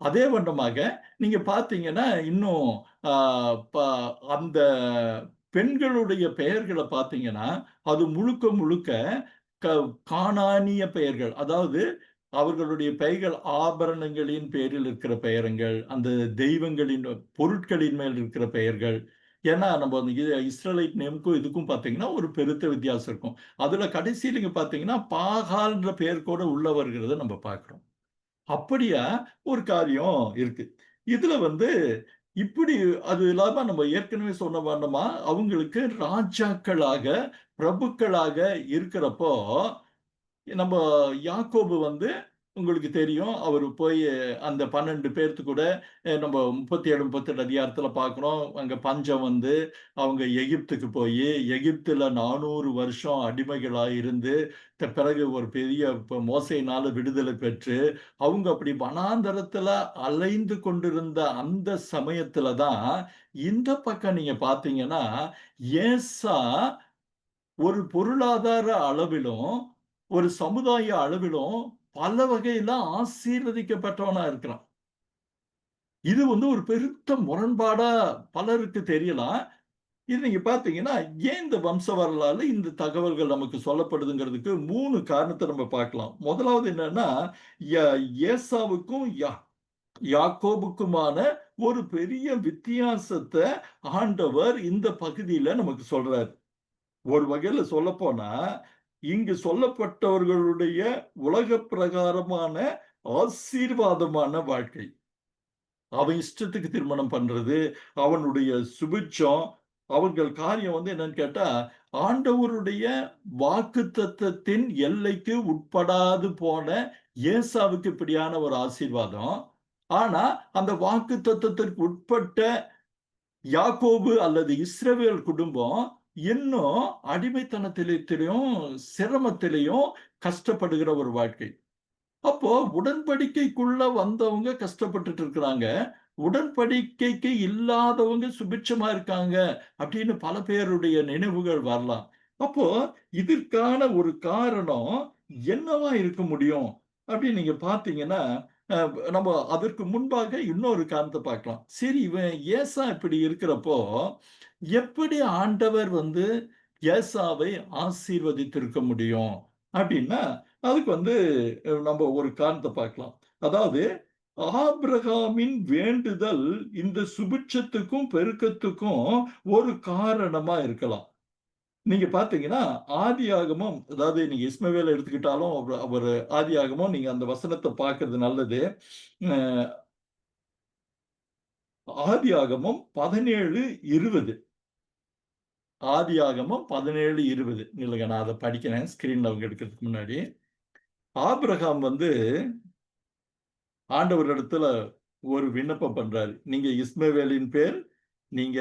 அதே வண்ணமாக நீங்க பார்த்தீங்கன்னா, இன்னும் ஆ ப அந்த பெண்களுடைய பெயர்கள பார்த்தீங்கன்னா, அது முழுக்க முழுக்க க கானானிய பெயர்கள். அதாவது அவர்களுடைய பெயர்கள் ஆபரணங்களின் பேரில் இருக்கிற பெயருங்கள், அந்த தெய்வங்களின் பொருட்களின் மேல் இருக்கிற பெயர்கள். ஏன்னா, நம்ம வந்து இஸ்ரேலைட் நேம்க்கும் இதுக்கும் பார்த்தீங்கன்னா, ஒரு பெருத்த வித்தியாசம் இருக்கும். அதுல கடைசில நீங்க பார்த்தீங்கன்னா, பாகால்ன்ற பெயர் கூட உள்ள வருகிறத நம்ம பார்க்கிறோம். அப்படியா ஒரு காரியம் இருக்கு. இதுல வந்து இப்படி அது இல்லாம நம்ம ஏற்கனவே சொன்ன வண்ணமா, அவங்களுக்கு ராஜாக்களாக, பிரபுக்களாக இருக்கிறப்போ, நம்ம யாக்கோபு வந்து உங்களுக்கு தெரியும். அவரு போய் அந்த 12 பேர்த்து கூட நம்ம 37, 38 அதிகாரத்துல பார்க்கிறோம். அங்க பஞ்சம் வந்து அவங்க எகிப்துக்கு போயி, எகிப்துல 400 வருஷம் அடிமைகளா இருந்து, பிறகு ஒரு பெரிய மோசேயினால விடுதலை பெற்று, அவங்க அப்படி வனாந்தரத்துல அலைந்து கொண்டிருந்த அந்த சமயத்துல தான், இந்த பக்கம் நீங்க பார்த்தீங்கன்னா, ஏசா ஒரு பொருளாதார அளவிலும், ஒரு சமுதாய அளவிலும் பல வகையில ஆசீர்வதிக்கப்பட்டவனா இருக்கிறான். இது வந்து ஒரு பெருத்த முரண்பாடா பலருக்கு தெரியலாம். இது நீங்க பார்த்தீங்கன்னா, ஏன் இந்த வம்ச வரலாறுல இந்த தகவல்கள் நமக்கு சொல்லப்படுதுங்கிறதுக்கு 3 காரணத்த நம்ம பார்க்கலாம். முதலாவது என்னன்னா, ய ஏசாவுக்கும் யாக்கோபுக்குமான ஒரு பெரிய வித்தியாசத்த ஆண்டவர் இந்த பகுதியில நமக்கு சொல்றாரு. ஒரு வகையில சொல்லப்போனா, இங்கு சொல்லப்பட்டவர்களுடைய உலகப் பிரகாரமான ஆசீர்வாதமான வாழ்க்கை. அவன் இஷ்டத்துக்கு திருமணம் பண்றது, அவனுடைய சுபிட்சம், அவர்கள் காரியம் வந்து என்னன்னு கேட்டா, ஆண்டவருடைய வாக்குத்தத்தத்தின் எல்லைக்கு உட்படாது போன ஏசாவுக்கு இப்படியான ஒரு ஆசீர்வாதம். ஆனா, அந்த வாக்குத்தத்தத்திற்கு உட்பட்ட யாக்கோபு அல்லது இஸ்ரவேல் குடும்பம் இன்னும் அடிமைத்தனத்திலும், சிரமத்திலையும் கஷ்டப்படுகிற ஒரு வாழ்க்கை. அப்போ உடன்படிக்கைக்குள்ள வந்தவங்க கஷ்டப்பட்டுட்டு இருக்கிறாங்க. உடன்படிக்கைக்கு இல்லாதவங்க சுபிட்சமா இருக்காங்க அப்படின்னு பல பேருடைய நினைவுகள் வரலாம். அப்போ இதற்கான ஒரு காரணம் என்னவா இருக்க முடியும்? அப்படின்னு நீங்க பார்த்தீங்கன்னா, அ நம்ம அதற்கு முன்பாக இன்னொரு காரணத்த பார்க்கலாம். சரி இவன் ஏசா இப்படி இருக்கிறப்போ, எப்படி ஆண்டவர் வந்து ஏசாவை ஆசீர்வதித்திருக்க முடியும்? அப்படின்னா, அதுக்கு வந்து நம்ம ஒரு காரணத்த பார்க்கலாம். அதாவது ஆபிரகாமின் வேண்டுதல் இந்த சுபிட்சத்துக்கும், பெருக்கத்துக்கும் ஒரு காரணமா இருக்கலாம். நீங்க பார்த்தீங்கன்னா, ஆதியாகமம் அதாவது நீங்க இஸ்மவேல எடுத்துக்கிட்டாலும், அவரு ஆதியாகமம் நீங்க அந்த வசனத்த பார்க்கிறது நல்லது. அ ஆதியாகமம் 17:20. ஆதியாகமம் 17:20. நில்லுங்க நான் அத படிக்கிறேன். ஸ்கிரீன்ல அவங்க எடுக்கிறதுக்கு முன்னாடி. ஆபிரகாம் வந்து ஆண்டவரிடத்துல ஒரு விண்ணப்பம் பண்றாரு. நீங்க இஸ்மவேலின் பேர் நீங்க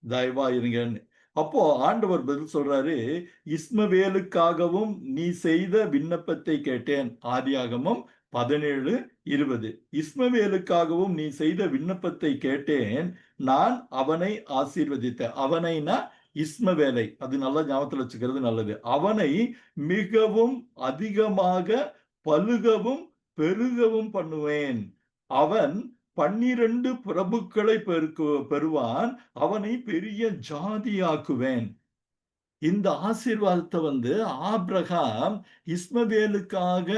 தயவா இருங்கன்னு. அப்போ ஆண்டவர் பதில் சொல்றாரு, இஸ்மவேலுக்காகவும் நீ செய்த விண்ணப்பத்தை கேட்டேன். ஆதியாகமம் 17:20. இஸ்மவேலுக்காகவும் நீ செய்த விண்ணப்பத்தை கேட்டேன். நான் அவனை ஆசீர்வதித்தேன். அவனைனா இஸ்மவேலை. அது நல்லா ஞாபகத்துல வச்சுக்கிறது நல்லது. அவனை மிகவும் அதிகமாக பலுகவும் பெருகவும் பண்ணுவேன். அவன் 12 பிரபுக்களை பெறுவான். அவனை பெரிய ஜாதியாக்குவேன். இந்த ஆசீர்வாதத்தை வந்து ஆபிரகாம் இஸ்மவேலுக்காக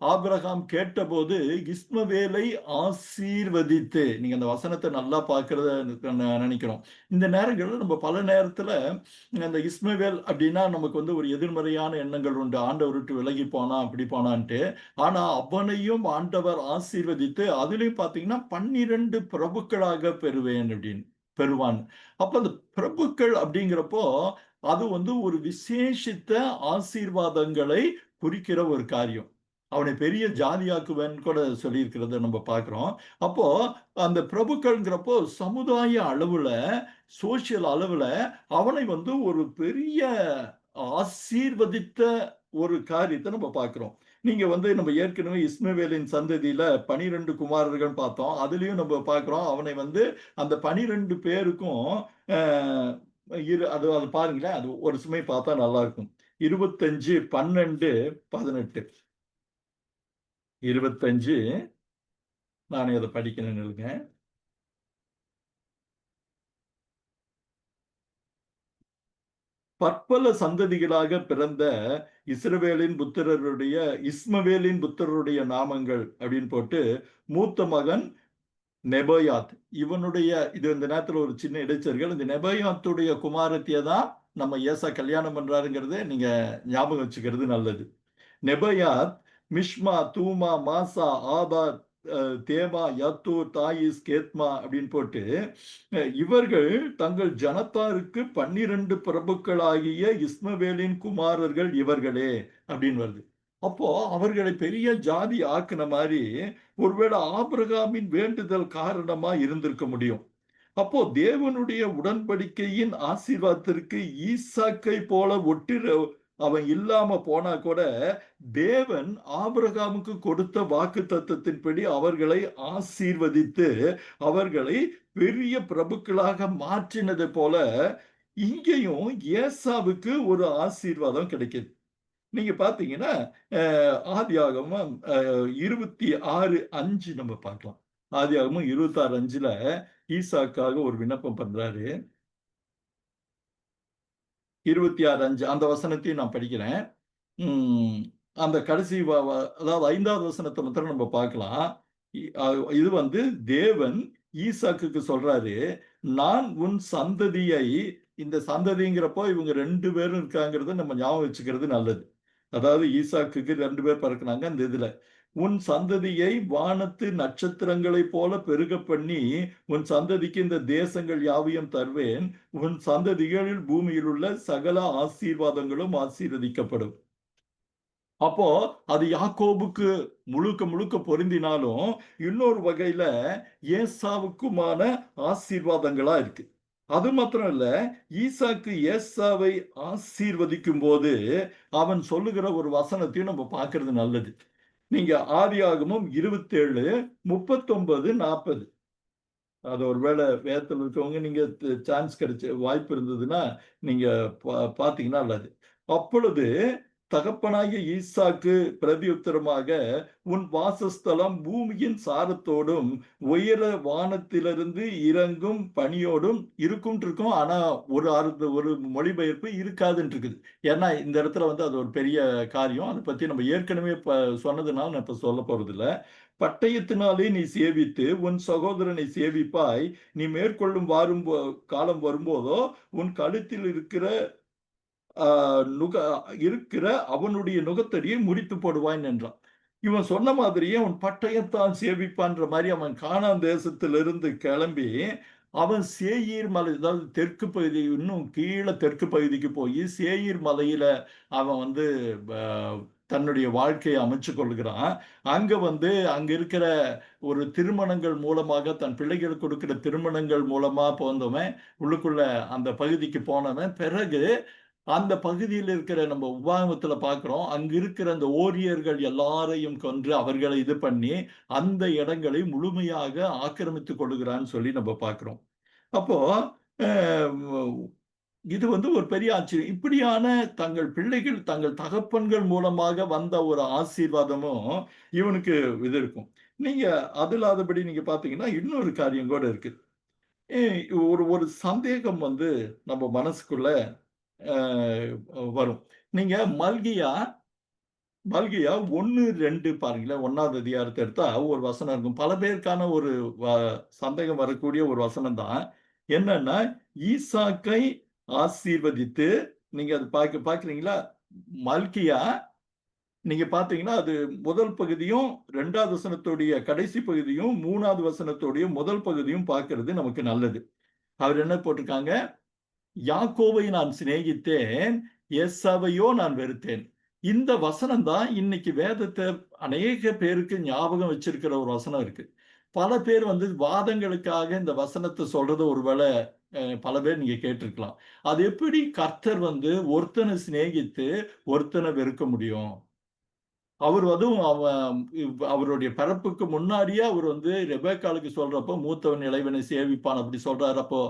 ஆபிரகாம் கேட்டபோது இஸ்மவேலை ஆசீர்வதித்து நீங்க அந்த வசனத்தை நல்லா பார்க்கிறத நினைக்கிறோம். இந்த நேரங்கள்ல நம்ம பல நேரத்துல அந்த இஸ்மவேல் அப்படின்னா நமக்கு வந்து ஒரு எதிர்மறையான எண்ணங்கள் உண்டு. ஆண்டவர் விட்டு விலகி போனா அப்படி போனான்ட்டு. ஆனா அவனையும் ஆண்டவர் ஆசீர்வதித்து அதுலயும் பாத்தீங்கன்னா 12 பிரபுக்களாக பெறுவேன் அப்படின்னு பெறுவான். அப்ப அந்த பிரபுக்கள் அப்படிங்கிறப்போ அது வந்து ஒரு விசேஷித்த ஆசீர்வாதங்களை குறிக்கிற ஒரு காரியம். அவனை பெரிய ஜாதியாக்குவேன்னு கூட சொல்லியிருக்கிறத நம்ம பார்க்கிறோம். அப்போ அந்த பிரபுக்கள்ங்கிறப்போ சமுதாய அளவுல, சோசியல் அளவுல அவனை வந்து ஒரு பெரிய ஆசீர்வதித்த ஒரு காரியத்தை நம்ம பார்க்கிறோம். நீங்க வந்து நம்ம ஏற்கனவே இஸ்மவேலின் சந்ததியில 12 குமாரர்கள் பார்த்தோம். அதுலயும் நம்ம பார்க்கிறோம். அவனை வந்து அந்த 12 பேருக்கும் அ அது அது பாருங்களேன். அது ஒரு சுமை பார்த்தா நல்லா இருக்கும். 25, 12, 18. 25 நானே அத படிக்கிறேன் இருங்க. பற்பல சந்ததிகளாக பிறந்த இஸ்மவேலின் புத்திரருடைய நாமங்கள் அப்படின்னு போட்டு மூத்த மகன் நெபோயாத். இவனுடைய இது இந்த நேரத்துல ஒரு சின்ன இடைச்சர்கள். இந்த நெபோயாத்துடைய குமாரத்திய தான் நம்ம ஏசா கல்யாணம் பண்றாருங்கிறத நீங்க ஞாபகம் வச்சுக்கிறது நல்லது. நெபயாத், மிஷ்மா, தூமா, மாசா, ஆபாத், தேமா, யத்தூர், தாயிஸ், கேத்மா அப்படின்னு போட்டு இவர்கள் தங்கள் ஜனத்தாருக்கு 12 பிரபுக்களாகிய இஸ்மவேலின் குமாரர்கள் இவர்களே அப்படின்னு வருது. அப்போ அவர்களை பெரிய ஜாதி ஆக்குன மாதிரி ஒருவேளை ஆபிரகாமின் வேண்டுதல் காரணமா இருந்திருக்க முடியும். அப்போ தேவனுடைய உடன்படிக்கையின் ஆசீர்வாதத்திற்கு ஈசாக்கை போல அவன் இல்லாம போனா கூட தேவன் ஆபிரகாமுக்கு கொடுத்த வாக்கு தத்தத்தின்படி அவர்களை ஆசீர்வதித்து அவர்களை பெரிய பிரபுக்களாக மாற்றினது போல இங்கேயும் ஏசாவுக்கு ஒரு ஆசீர்வாதம் கிடைக்குது. நீங்க பாத்தீங்கன்னா ஆதியாகமம் 26:5 நம்ம பார்க்கலாம். ஆதியாகமம் 26:5 ஈசாக்காக ஒரு விண்ணப்பம் பண்றாரு. 26:5 அந்த வசனத்தையும் நான் படிக்கிறேன். அந்த கடைசி அதாவது 5வது வசனத்தை மாத்திரம் நம்ம பார்க்கலாம். இது வந்து தேவன் ஈசாக்குக்கு சொல்றாரு, நான் உன் சந்ததியை இந்த சந்ததிங்கிறப்போ இவங்க 2 பேரும் இருக்காங்கிறத நம்ம ஞாபகம் வச்சுக்கிறது நல்லது. அதாவது ஈசாக்குக்கு 2 பேர் பிறக்குனாங்க அந்த இதுல. உன் சந்ததியை வானத்து நட்சத்திரங்களைப் போல பெருக பண்ணி உன் சந்ததிக்கு இந்த தேசங்கள் யாவையும் தருவேன். உன் சந்ததிகளில் பூமியில் உள்ள சகல ஆசீர்வாதங்களும் ஆசீர்வதிக்கப்படும். அப்போ அது யாக்கோபுக்கு முழுக்க முழுக்க பொருந்தினாலும் இன்னொரு வகையில ஏசாவுக்குமான ஆசீர்வாதங்களா இருக்கு. அது மாத்திரம் இல்ல, ஈசாக்கு ஏசாவை ஆசீர்வதிக்கும் போது அவன் சொல்லுகிற ஒரு வசனத்தையும் நம்ம பார்க்கிறது நல்லது. நீங்க ஆதியாகமம் 27, 39, 40 அது ஒருவேளை வேதத்தில் இருக்கவங்க நீங்க சான்ஸ் கிடைச்ச வாய்ப்பு இருந்ததுன்னா நீங்க பாத்தீங்கன்னா நல்லது. அப்பொழுது தகப்பனாகிய ஈசாக்கு பிரதியுத்தரமாக உன் வாசஸ்தலம் பூமியின் சாரத்தோடும் உயர வானத்திலிருந்து இறங்கும் பனியோடும் இருக்கும். ஆனா ஒரு மொழிபெயர்ப்பு இருக்காதுன்னு இருக்குது. ஏன்னா இந்த இடத்துல வந்து அது ஒரு பெரிய காரியம். அதை பத்தி நம்ம ஏற்கனவே சொன்னதுனால நான் இப்ப சொல்ல போறது இல்லை. பட்டயத்தினாலே நீ சேவித்து உன் சகோதரனை சேவிப்பாய். நீ மேற்கொள்ளும் காலம் வரும்போதோ உன் கழுத்தில் இருக்கிற இருக்கிற அவனுடைய நுகத்தடியை முறித்து போடுவான் என்றான். இவன் சொன்ன மாதிரியே அவன் பட்டயத்தான் சேவிப்பான்ற மாதிரி அவன் கானான் தேசத்திலிருந்து கிளம்பி அவன் சேயீர் மலை, அதாவது தெற்கு பகுதி, இன்னும் கீழே தெற்கு பகுதிக்கு போய் சேயீர் மலையில அவன் வந்து தன்னுடைய வாழ்க்கையை அமைச்சு கொள்கிறான். அங்க இருக்கிற ஒரு திருமணங்கள் மூலமாக தன் பிள்ளைகளுக்கு கொடுக்கிற திருமணங்கள் மூலமா போந்தவன் உள்ளுக்குள்ள அந்த பகுதிக்கு போனவன். பிறகு அந்த பகுதியில் இருக்கிற நம்ம உபாகமத்துல பார்க்கிறோம், அங்க இருக்கிற அந்த ஓரியர்கள் எல்லாரையும் கொன்று அவர்களை இது பண்ணி அந்த இடங்களை முழுமையாக ஆக்கிரமித்துக் கொள்கிறான்னு சொல்லி நம்ம பார்க்கிறோம். அப்போ இது வந்து ஒரு பெரிய ஆச்சரியம். இப்படியான தங்கள் பிள்ளைகள் தங்கள் தகப்பன்கள் மூலமாக வந்த ஒரு ஆசீர்வாதமும் இவனுக்கு இது இருக்கும். நீங்க அது இல்லாதபடி நீங்க பாத்தீங்கன்னா இன்னொரு காரியம் கூட இருக்கு. ஒரு ஒரு சந்தேகம் வந்து நம்ம மனசுக்குள்ள வரும். நீங்க மல்கியா 1:2 பாருங்களேன். 1வது அதிகாரத்தை எடுத்தா ஒரு வசனம் இருக்கும். பல பேருக்கான ஒரு சந்தேகம் வரக்கூடிய ஒரு வசனம் தான். என்னன்னா, ஈசாக்கை ஆசீர்வதித்து, நீங்க அது பாக்குறீங்களா? மல்கியா நீங்க பாத்தீங்கன்னா அது முதல் பகுதியும் 2வது வசனத்துடைய கடைசி பகுதியும் 3வது வசனத்துடைய முதல் பகுதியும் பார்க்கிறது நமக்கு நல்லது. அவர் என்ன போட்டிருக்காங்க? யாக்கோபை நான் சிநேகித்தேன், ஏசாவையோ நான் வெறுத்தேன். இந்த வசனம் தான் இன்னைக்கு வேதத்தை அநேக பேருக்கு ஞாபகம் வச்சிருக்கிற ஒரு வசனம் இருக்கு. பல பேர் வந்து வாதங்களுக்காக இந்த வசனத்தை சொல்றது ஒருவேளை பல பேர் நீங்க கேட்டிருக்கலாம். அது எப்படி கர்த்தர் வந்து ஒருத்தனை சிநேகித்து ஒருத்தனை வெறுக்க முடியும்? அவர் அதுவும் அவருடைய பிறப்புக்கு முன்னாடியே அவர் வந்து ரெபேக்காளுக்கு சொல்றப்போ மூத்தவன் இளைவனை சேவிப்பான் அப்படி சொல்றாரு. அப்போ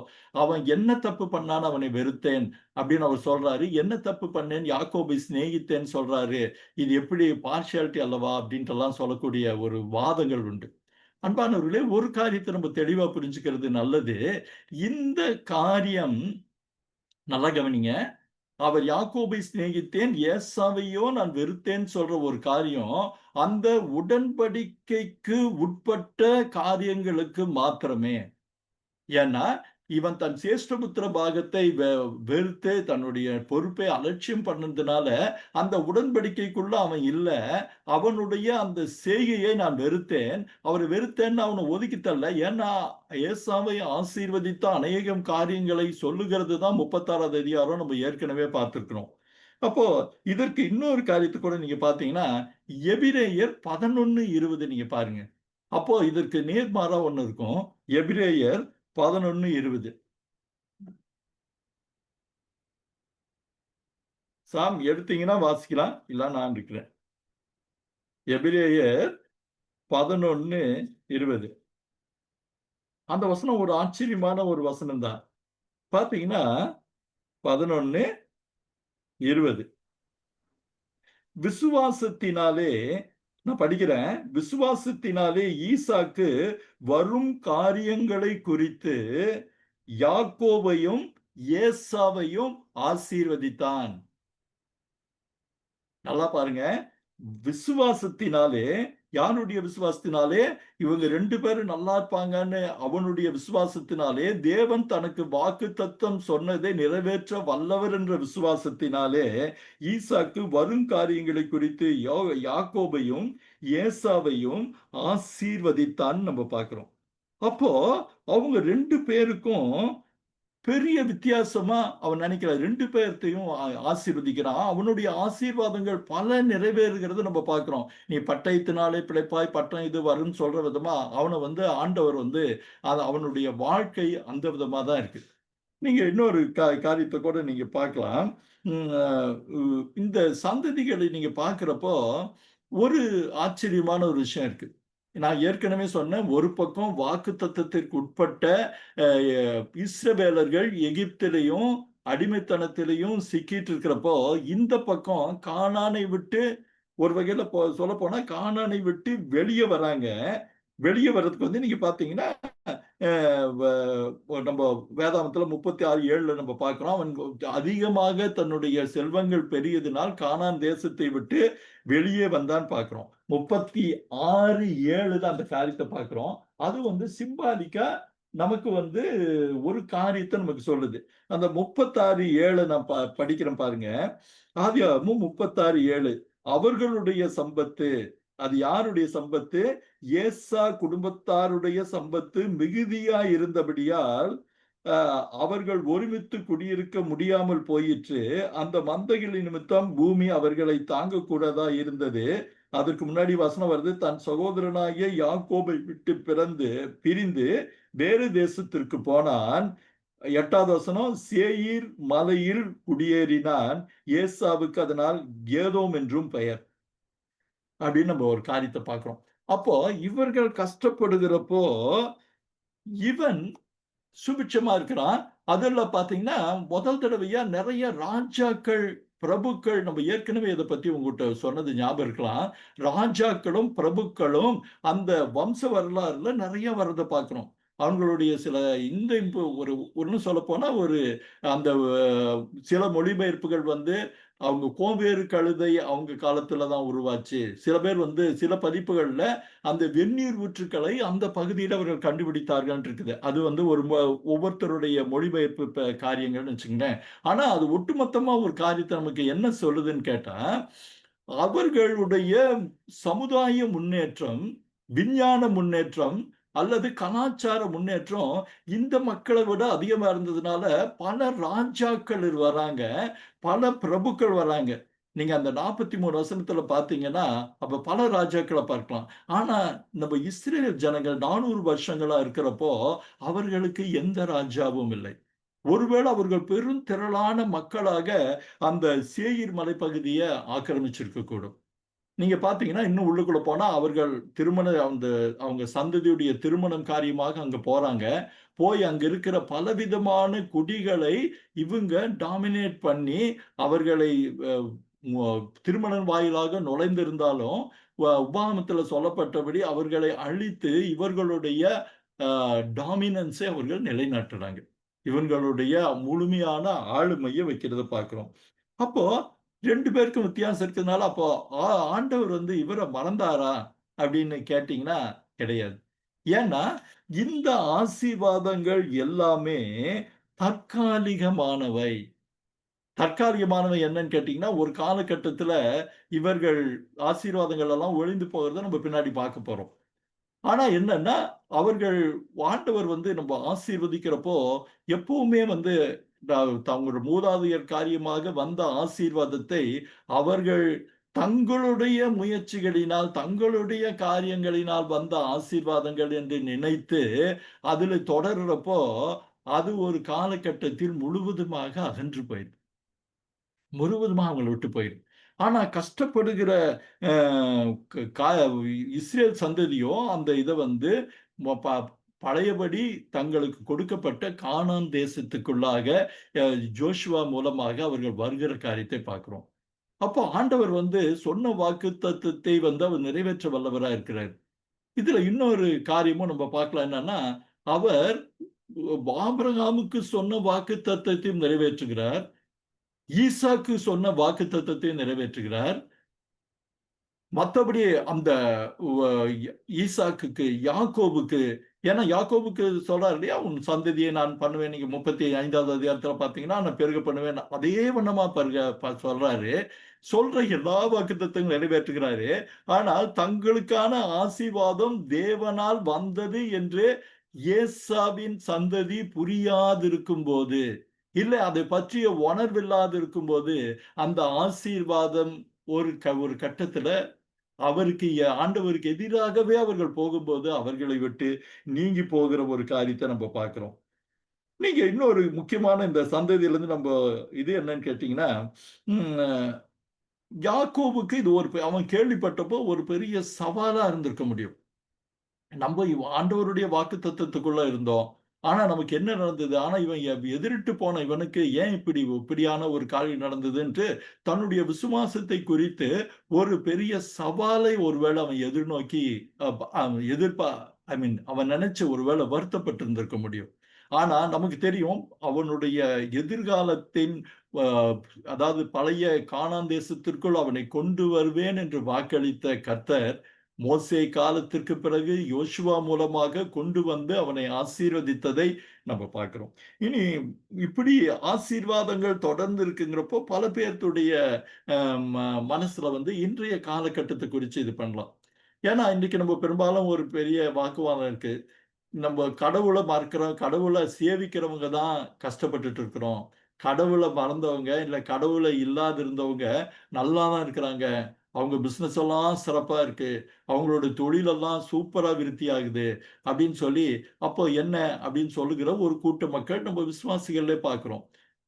அவன் என்ன தப்பு பண்ணான்னு அவனை வெறுத்தேன் அப்படின்னு அவர் சொல்றாரு. என்ன தப்பு பண்ணேன், யாக்கோபை சிநேகித்தேன்னு சொல்றாரு. இது எப்படி பார்ஷியாலிட்டி அல்லவா அப்படின்ட்டு எல்லாம் சொல்லக்கூடிய ஒரு வாதங்கள் உண்டு. அன்பானவர்களே, ஒரு காரியத்தை நம்ம தெளிவா புரிஞ்சுக்கிறது நல்லது. இந்த காரியம் நல்லா கவனிங்க. அவர் யாக்கோபை சிநேகித்தேன், ஏசாவையோ நான் வெறுத்தேன் சொல்ற ஒரு காரியம் அந்த உடன்படிக்கைக்கு உட்பட்ட காரியங்களுக்கு மாத்திரமே. ஏன்னா இவன் தன் சேஷ்டபுத்திர பாகத்தை வெறுத்து தன்னுடைய பொறுப்பை அலட்சியம் பண்ணதுனால அந்த உடன்படிக்கைக்குள்ள அவன் இல்ல. அவனுடைய அந்த செய்கையை நான் வெறுத்தேன். அவரை வெறுத்தேன்னு அவனை ஒதுக்கித்தல்ல. ஏன்னா ஏசாவை ஆசீர்வதித்த அநேகம் காரியங்களை சொல்லுகிறது தான் 36வது அதிகாரம் நம்ம ஏற்கனவே பார்த்திருக்கிறோம். அப்போ இதற்கு இன்னொரு காரியத்தை கூட நீங்க பாத்தீங்கன்னா எபிரேயர் 11:20 நீங்க பாருங்க. அப்போ இதற்கு நேர்மாறா ஒண்ணு இருக்கும். எபிரேயர் 11:20. சாம் எடுத்தீங்கன்னா வாசிக்கலாம், இல்ல நான் இருக்கிறேன். எபிரேயர் 11:20. அந்த வசனம் ஒரு ஆச்சரியமான ஒரு வசனம் தான். பாத்தீங்கன்னா 11:20. விசுவாசத்தினாலே, நான் படிக்கிறேன், விசுவாசத்தினாலே ஈசாக்கு வரும் காரியங்களை குறித்து யாக்கோபையும் ஏசாவையும் ஆசீர்வதித்தான். நல்லா பாருங்க. விசுவாசத்தினாலே, யாருடைய விசுவாசத்தினாலே? இவங்க 2 பேரும் நல்லா இருப்பாங்கன்னு அவனுடைய விசுவாசத்தினாலே, தேவன் தனக்கு வாக்குத்தத்தம் சொன்னதை நிறைவேற்ற வல்லவர் என்ற விசுவாசத்தினாலே ஈசாக்கு வரும் காரியங்களை குறித்து யாக்கோபையும் ஏசாவையும் ஆசீர்வதித்தான் நம்ம பார்க்கிறோம். அப்போ அவங்க 2 பேருக்கும் பெரிய வித்தியாசமா அவன் நினைக்கிறான். 2 பேர்த்தையும் ஆசீர்வதிக்கிறான். அவனுடைய ஆசீர்வாதங்கள் பல நிறைவேறுகிறது நம்ம பார்க்கிறோம். நீ பட்டயத்தினாலே பிழைப்பாய், பட்டம் இது வரும்னு சொல்ற விதமா அவனை வந்து ஆண்டவர் வந்து அவனுடைய வாழ்க்கை அந்த விதமா தான் இருக்கு. நீங்க இன்னொரு காரியத்தை கூட நீங்க பார்க்கலாம். இந்த சந்ததிகளை நீங்க பார்க்கிறப்போ ஒரு ஆச்சரியமான ஒரு விஷயம் இருக்கு. நான் ஏற்கனவே சொன்னேன், ஒரு பக்கம் வாக்குத்தத்தத்திற்கு உட்பட்ட இஸ்ரவேலர்கள் எகிப்திலையும் அடிமைத்தனத்திலையும் சிக்கிட்டு இருக்கிறப்போ, இந்த பக்கம் கானானை விட்டு ஒரு வகையில சொல்ல போனா கானானை விட்டு வெளியே வராங்க. வெளியே வர்றதுக்கு வந்து நீங்க பாத்தீங்கன்னா நம்ம வேதாமத்துல 36:7 நம்ம பார்க்கிறோம். அவன் அதிகமாக தன்னுடைய செல்வங்கள் பெரியதினால் கானான் தேசத்தை விட்டு வெளியே வந்தான் பார்க்கிறோம். 36:7 தான் அந்த காரியத்தை பார்க்கிறோம். அது வந்து சிம்பாலிக்கா நமக்கு வந்து ஒரு காரியத்தை நமக்கு சொல்லுது. அந்த 36:7 நான் படிக்கிறேன் பாருங்க. ஆதியாகமம் 36:7 அவர்களுடைய சம்பத்து, அது யாருடைய சம்பத்து? ஏசா குடும்பத்தாருடைய சம்பத்து மிகுதியா இருந்தபடியால் அவர்கள் ஒருமித்து குடியிருக்க முடியாமல் போயிற்று. அந்த மந்தைகளின் நிமித்தம் பூமி அவர்களை தாங்கக்கூடதா இருந்தது. அதற்கு முன்னாடி வசனம் வருது, தன் சகோதரனாகிய யாக்கோபை விட்டு பிரிந்து வேறு தேசத்திற்கு போனான். 8வது வசனம், சேயீர் மலையில் குடியேறினான். ஏசாவுக்கு அதனால் ஏதோம் என்றும் பெயர். அப்படின்னு நம்ம ஒரு காரியத்தை பார்க்கிறோம். அப்போ இவர்கள் கஷ்டப்படுகிறப்போ இவன் சுபிட்சமா இருக்கிறான். அதுல பாத்தீங்கன்னா முதல் தடவையா நிறைய ராஜாக்கள், பிரபுக்கள், நம்ம ஏற்கனவே இதை பத்தி உங்ககிட்ட சொன்னது ஞாபகம் இருக்கலாம். ராஜாக்களும் பிரபுக்களும் அந்த வம்ச வரலாறுல நிறைய வர்றதை பார்க்கிறோம். அவங்களுடைய சில இந்த ஒரு ஒன்னு சொல்ல போனா ஒரு அந்த சில மொழிபெயர்ப்புகள் வந்து அவங்க கோவேறு கழுதை அவங்க காலத்துலதான் உருவாச்சு. சில பேர் வந்து சில பதிப்புகள்ல அந்த வெந்நீர் ஊற்றுக்களை அந்த பகுதியில் அவர்கள் கண்டுபிடித்தார்கள் இருக்குது. அது வந்து ஒரு ஒவ்வொருத்தருடைய மொழிபெயர்ப்பு காரியங்கள்னு வச்சுங்களேன். ஆனா அது ஒட்டுமொத்தமா ஒரு காரியத்தை நமக்கு என்ன சொல்லுதுன்னு கேட்டா, அவர்களுடைய சமுதாய முன்னேற்றம், விஞ்ஞான முன்னேற்றம் அல்லது கலாச்சார முன்னேற்றம் இந்த மக்களை விட அதிகமா இருந்ததுனால பல ராஜாக்கள் வராங்க, பல பிரபுக்கள் வராங்க. நீங்க அந்த 43 வசனத்துல பாத்தீங்கன்னா அப்ப பல ராஜாக்களை பார்க்கலாம். ஆனா நம்ம இஸ்ரேல் ஜனங்கள் 400 வருஷங்களா இருக்கிறப்போ அவர்களுக்கு எந்த ராஜாவும் இல்லை. ஒருவேளை அவர்கள் பெரும் திரளான மக்களாக அந்த சேயீர் மலைப்பகுதியை ஆக்கிரமிச்சிருக்க கூடும். நீங்க பாத்தீங்கன்னா இன்னும் உள்ளுக்குள்ள போனா அவர்கள் அவங்க சந்ததியுடைய திருமணம் காரியமாக அங்க போறாங்க. போய் அங்க இருக்கிற பலவிதமான குடிகளை இவங்க டாமினேட் பண்ணி அவர்களை திருமணம் வாயிலாக நுழைந்திருந்தாலும் உபாகமத்துல சொல்லப்பட்டபடி அவர்களை அழித்து இவர்களுடைய டாமினன்ஸை அவர்கள் நிலைநாட்டுறாங்க. இவங்களுடைய முழுமையான ஆளுமையை வைக்கிறத பார்க்கிறோம். அப்போ 2 பேருக்கும் வித்தியாசம் இருக்கிறதுனால அப்போ ஆண்டவர் வந்து இவரை மறந்தாரா அப்படின்னு கேட்டீங்கன்னா கிடையாது. ஏன்னா இந்த ஆசீர்வாதங்கள் எல்லாமே தற்காலிகமானவை. தற்காலிகமானவை என்னன்னு கேட்டீங்கன்னா ஒரு காலகட்டத்துல இவர்கள் ஆசீர்வாதங்கள் எல்லாம் ஒழிந்து போகிறத நம்ம பின்னாடி பார்க்க போறோம். ஆனா என்னன்னா அவர்கள் ஆண்டவர் வந்து நம்ம ஆசீர்வதிக்கிறப்போ எப்பவுமே வந்து தங்களுடைய மூதாதையர் காரியமாக வந்த ஆசீர்வாதத்தை அவர்கள் தங்களுடைய முயற்சிகளினால், தங்களுடைய காரியங்களினால் வந்த ஆசீர்வாதங்கள் என்று நினைத்து அதில் தொடர்றப்போ அது ஒரு காலகட்டத்தில் முழுவதுமாக அகன்று போயிடும். முழுவதுமா அவங்கள விட்டு போயிடும். ஆனா கஷ்டப்படுகிற இஸ்ரேல் சந்ததியோ அந்த இதை வந்து பழையபடி தங்களுக்கு கொடுக்கப்பட்ட கானான் தேசத்துக்குள்ளாக ஜோஷுவா மூலமாக அவர்கள் வருகிற காரியத்தை பார்க்கிறோம். அப்போ ஆண்டவர் வந்து சொன்ன வாக்குத்தத்தத்தை வந்து அவர் நிறைவேற்ற வல்லவரா இருக்கிறார். இதுல இன்னொரு காரியமும் நம்ம பார்க்கலாம். என்னன்னா அவர் ஆபிரகாமுக்கு சொன்ன வாக்குத்தத்தத்தையும் நிறைவேற்றுகிறார். ஈசாக்கு சொன்ன வாக்குத்தத்தத்தையும் நிறைவேற்றுகிறார். மத்தபடி அந்த ஈசாக்குக்கு, யாக்கோபுக்கு, ஏன்னா யாக்கோபுக்கு சொல்றாரு இல்லையா, உன் சந்ததியை நான் பண்ணுவேன். நீங்க 35வது அதிகாரத்துல பாத்தீங்கன்னா நான் பெருக பண்ணுவேன். அதே வண்ணமா சொல்றாரு. சொல்ற எல்லா வாக்குத்தத்தங்களும் நிறைவேற்றுகிறாரு. ஆனால் தங்களுக்கான ஆசீர்வாதம் தேவனால் வந்தது என்று ஏசாவின் சந்ததி புரியாதிருக்கும் போது, இல்லை அதை பற்றிய உணர்வில்லாது இருக்கும்போது, அந்த ஆசீர்வாதம் ஒரு கட்டத்துல ஆண்டவருக்கு எதிராகவே அவர்கள் போகும்போது அவர்களை விட்டு நீங்கி போகிற ஒரு காரியத்தை நம்ம பார்க்கிறோம். நீங்க இன்னொரு முக்கியமான இந்த சந்ததியில இருந்து நம்ம இது என்னன்னு கேட்டீங்கன்னா, யாக்கோபுக்கு இது அவன் கேள்விப்பட்டப்போ ஒரு பெரிய சவாலா இருந்திருக்க முடியும். நம்ம ஆண்டவருடைய வாக்குத்தத்தத்துக்குள்ள இருந்தோம். ஆனா நமக்கு என்ன நடந்தது? ஆனா இவன் எதிரிட்டு போன இவனுக்கு ஏன் இப்படியான ஒரு காரியம் நடந்ததுன்ட்டு தன்னுடைய விசுவாசத்தை குறித்து ஒரு பெரிய சவாலை ஒருவேளை அவன் எதிர்நோக்கி அவன் நினைச்ச ஒருவேளை வருத்தப்பட்டிருந்திருக்க முடியும். ஆனா நமக்கு தெரியும் அவனுடைய எதிர்காலத்தின் அதாவது பழைய கானான் தேசத்திற்குள் அவனை கொண்டு வருவேன் என்று வாக்களித்த கர்த்தர் மோசே காலத்திற்கு பிறகு யோசுவா மூலமாக கொண்டு வந்து அவனை ஆசீர்வதித்ததை நம்ம பார்க்கிறோம். இனி இப்படி ஆசீர்வாதங்கள் தொடர்ந்து இருக்குங்கிறப்போ பல பேர்த்துடைய மனசுல வந்து இன்றைய காலகட்டத்தை குறித்து இது பண்ணலாம். ஏன்னா இன்னைக்கு நம்ம பெரும்பாலும் ஒரு பெரிய வாக்குவாதம் இருக்கு. நம்ம கடவுள மறக்கிறோம். கடவுள சேவிக்கிறவங்க தான் கஷ்டப்பட்டுட்டு இருக்கிறோம். கடவுள மறந்தவங்க, இல்ல கடவுள இல்லாத இருந்தவங்க நல்லா தான் இருக்கிறாங்க. அவங்க பிசினஸ் எல்லாம் சிறப்பா இருக்கு. அவங்களோட தொழிலெல்லாம் சூப்பரா விருத்தி ஆகுது. அப்படின்னு சொல்லி, அப்போ என்ன அப்படின்னு சொல்லுகிற ஒரு கூட்ட மக்கள் நம்ம விசுவாசிகள்லே பார்க்கிறோம்.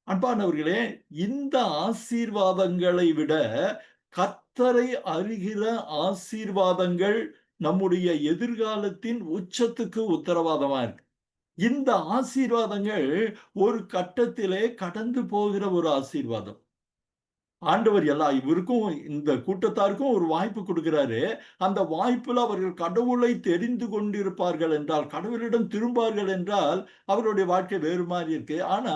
அன்பானவர்களே, இந்த ஆசீர்வாதங்களை விட கர்த்தரை அறிகிற ஆசீர்வாதங்கள் நம்முடைய எதிர்காலத்தின் உச்சத்துக்கு உத்தரவாதமா இருக்கு. இந்த ஆசீர்வாதங்கள் ஒரு கட்டத்திலே கடந்து போகிற ஒரு ஆசீர்வாதம். ஆண்டவர் இவருக்கும் இந்த கூட்டத்தாருக்கும் ஒரு வாய்ப்பு கொடுக்கிறாரு. அந்த வாய்ப்புல அவர்கள் கடவுளை தெரிந்து கொண்டிருப்பார்கள் என்றால், கடவுளிடம் திரும்பார்கள் என்றால், அவர்களுடைய வாழ்க்கை வேறு மாரி இருக்கு. ஆனா,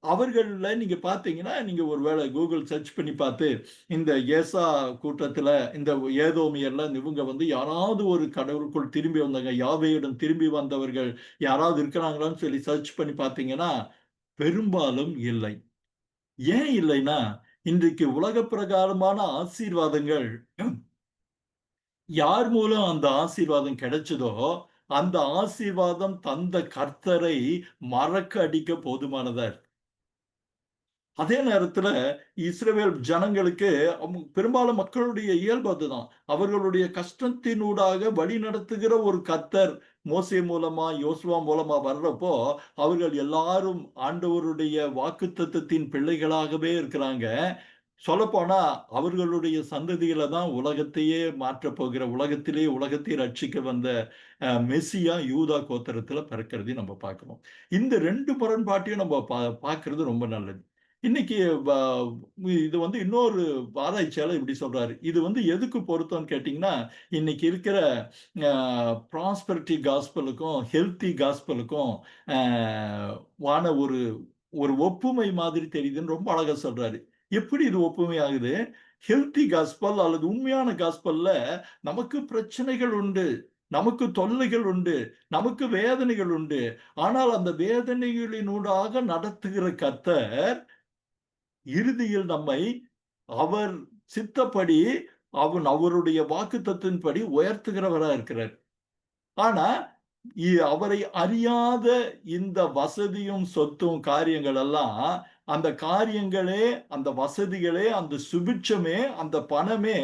அவர்கள்ல நீங்க பார்த்தீங்கன்னா, நீங்க ஒரு வேளை கூகுள் சர்ச் பண்ணி பார்த்து, இந்த ஏசா கூட்டத்துல, இந்த ஏதோமியர்ல இவங்க வந்து யாராவது ஒரு கடவுளுக்குள் திரும்பி வந்தாங்க, யாவேயிடம் திரும்பி வந்தவர்கள் யாராவது இருக்கிறாங்களான்னு சொல்லி சர்ச் பண்ணி பார்த்தீங்கன்னா, பெரும்பாலும் இல்லை. ஏன் இல்லைன்னா, இன்றைக்கு உலக பிரகாரமான ஆசீர்வாதங்கள் யார் மூலம் அந்த ஆசீர்வாதம் கிடைச்சதோ, அந்த ஆசீர்வாதம் தந்த கர்த்தரை மறக்க அடிக்க போதுமானதா இருக்கு. அதே நேரத்துல இஸ்ரவேல் ஜனங்களுக்கு பெரும்பாலும் மக்களுடைய இயல்பு அதுதான். அவர்களுடைய கஷ்டத்தினூடாக வழி நடத்துகிற ஒரு கர்த்தர் மோசே மூலமா, யோசுவா மூலமா வர்றப்போ, அவர்கள் எல்லாரும் ஆண்டவருடைய வாக்குத்தத்தத்தின் பிள்ளைகளாகவே இருக்கிறாங்க. சொல்லப்போனா அவர்களுடைய சந்ததியில தான் உலகத்தையே மாற்றப் போகிற, உலகத்தை ரட்சிக்க வந்த மெசியா யூதா கோத்திரத்துல பிறக்கிறதையும் நம்ம பார்க்கிறோம். இந்த 2 முரண்பாட்டையும் நம்ம பார்க்கிறது ரொம்ப நல்லது. இன்னைக்கு வ இது வந்து இன்னொரு ஆராய்ச்சியாளர் இப்படி சொல்றாரு. இது வந்து எதுக்கு பொருத்தம்னு கேட்டீங்கன்னா, இன்னைக்கு இருக்கிற அ ப்ராஸ்பெரிட்டி காஸ்பலுக்கும், ஹெல்த்தி காஸ்பலுக்கும் அ வான ஒரு ஒரு ஒப்புமை மாதிரி தெரியுதுன்னு ரொம்ப அழகா சொல்றாரு. எப்படி இது ஒப்புமை ஆகுது? ஹெல்த்தி காஸ்பல் அல்லது உண்மையான காஸ்பல்ல நமக்கு பிரச்சனைகள் உண்டு. நமக்கு தொல்லைகள் உண்டு. நமக்கு வேதனைகள் உண்டு. ஆனால் அந்த வேதனைகளினூடாக நடத்துகிற கர்த்தர் இறுதியில் நம்மை அவர் சித்தப்படி அவருடைய வாக்குத்தத்தத்தின்படி உயர்த்துகிறவரா இருக்கிறார். ஆனா, அவரை அறியாத இந்த வசதியும், சொத்தும் காரியங்கள் எல்லாம், அந்த காரியங்களே, அந்த வசதிகளே, அந்த சுபிட்சமே, அந்த பணமே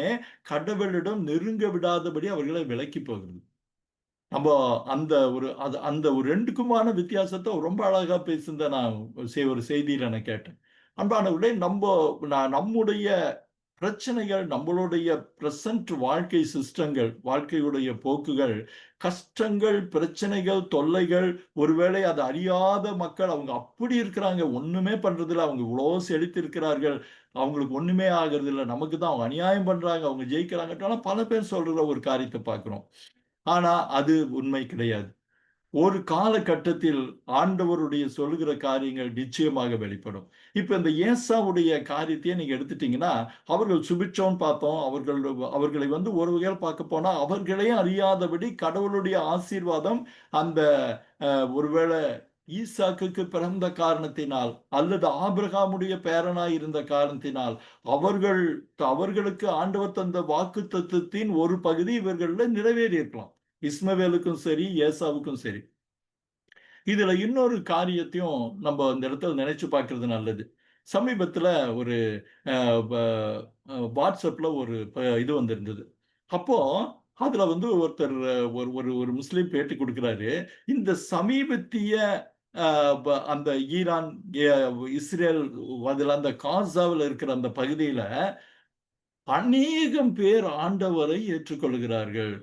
கடவுளிடம் நெருங்க விடாதபடி அவர்களை விலக்கி போகிறது. நம்ப அந்த ஒரு 2க்குமான வித்தியாசத்த ரொம்ப அழகா பேசுனத நான் ஒரு செய்தியில நான் கேட்டேன். அன்பானவர்களே, நம்முடைய பிரச்சனைகள், நம்மளுடைய பிரசன்ட் வாழ்க்கை சிஸ்டங்கள், வாழ்க்கையுடைய போக்குகள், கஷ்டங்கள், பிரச்சனைகள், தொல்லைகள், ஒருவேளை அத அறியாத மக்கள் அவங்க அப்படி இருக்கிறாங்க. ஒண்ணுமே பண்றதில்ல. அவங்க இவ்ளோ செழித்திருக்கிறார்கள். அவங்களுக்கு ஒண்ணுமே ஆகுறதில்ல. நமக்கு தான் அவங்க அநியாயம் பண்றாங்க. அவங்க ஜெயிக்கிறாங்கன்ட்டு பல பேர் சொல்ற ஒரு காரியத்த பார்க்கிறோம். ஆனா, அது உண்மை கிடையாது. ஒரு காலகட்டத்தில் ஆண்டவருடைய சொல்லுகிற காரியங்கள் நிச்சயமாக வெளிப்படும். இப்ப இந்த ஏசாவுடைய காரியத்தையே நீங்க எடுத்துட்டீங்கன்னா, அவர்கள் சுபிட்சம்ன்னு பார்த்தோம். அவர்களை வந்து ஒரு வகையில பார்க்க போனா, அவர்களே அறியாதபடி கடவுளுடைய ஆசீர்வாதம் அந்த ஒருவேளை ஈசாக்குக்கு பிறந்த காரணத்தினால், அல்லது ஆபிரகாமுடைய பேரனாய் இருந்த காரணத்தினால், அவர்கள் அவர்களுக்கு ஆண்டவர் தந்த வாக்குத்தத்தத்தின் ஒரு பகுதி இவர்கள்ல நிறைவேறியிருக்கலாம். இஸ்மவேலுக்கும் சரி, ஏசாவுக்கும் சரி. இதுல இன்னொரு காரியத்தையும் நம்ம இந்த இடத்துல நினைச்சு பார்க்கிறது நல்லது. சமீபத்துல ஒரு அ வ WhatsAppல ஒரு இது வந்திருந்தது. அப்போ அதுல வந்து ஒருத்தர் ஒரு ஒரு ஒரு முஸ்லீம் பேட்டி குடுக்குறாரு. இந்த சமீபத்திய அ அந்த ஈரான், எ இஸ்ரேல் அதுல அந்த காசாவுல இருக்கிற அந்த பகுதியில அநேகம் பேர் ஆண்டவரை ஏற்றுக்கொள்கிறார்கள்.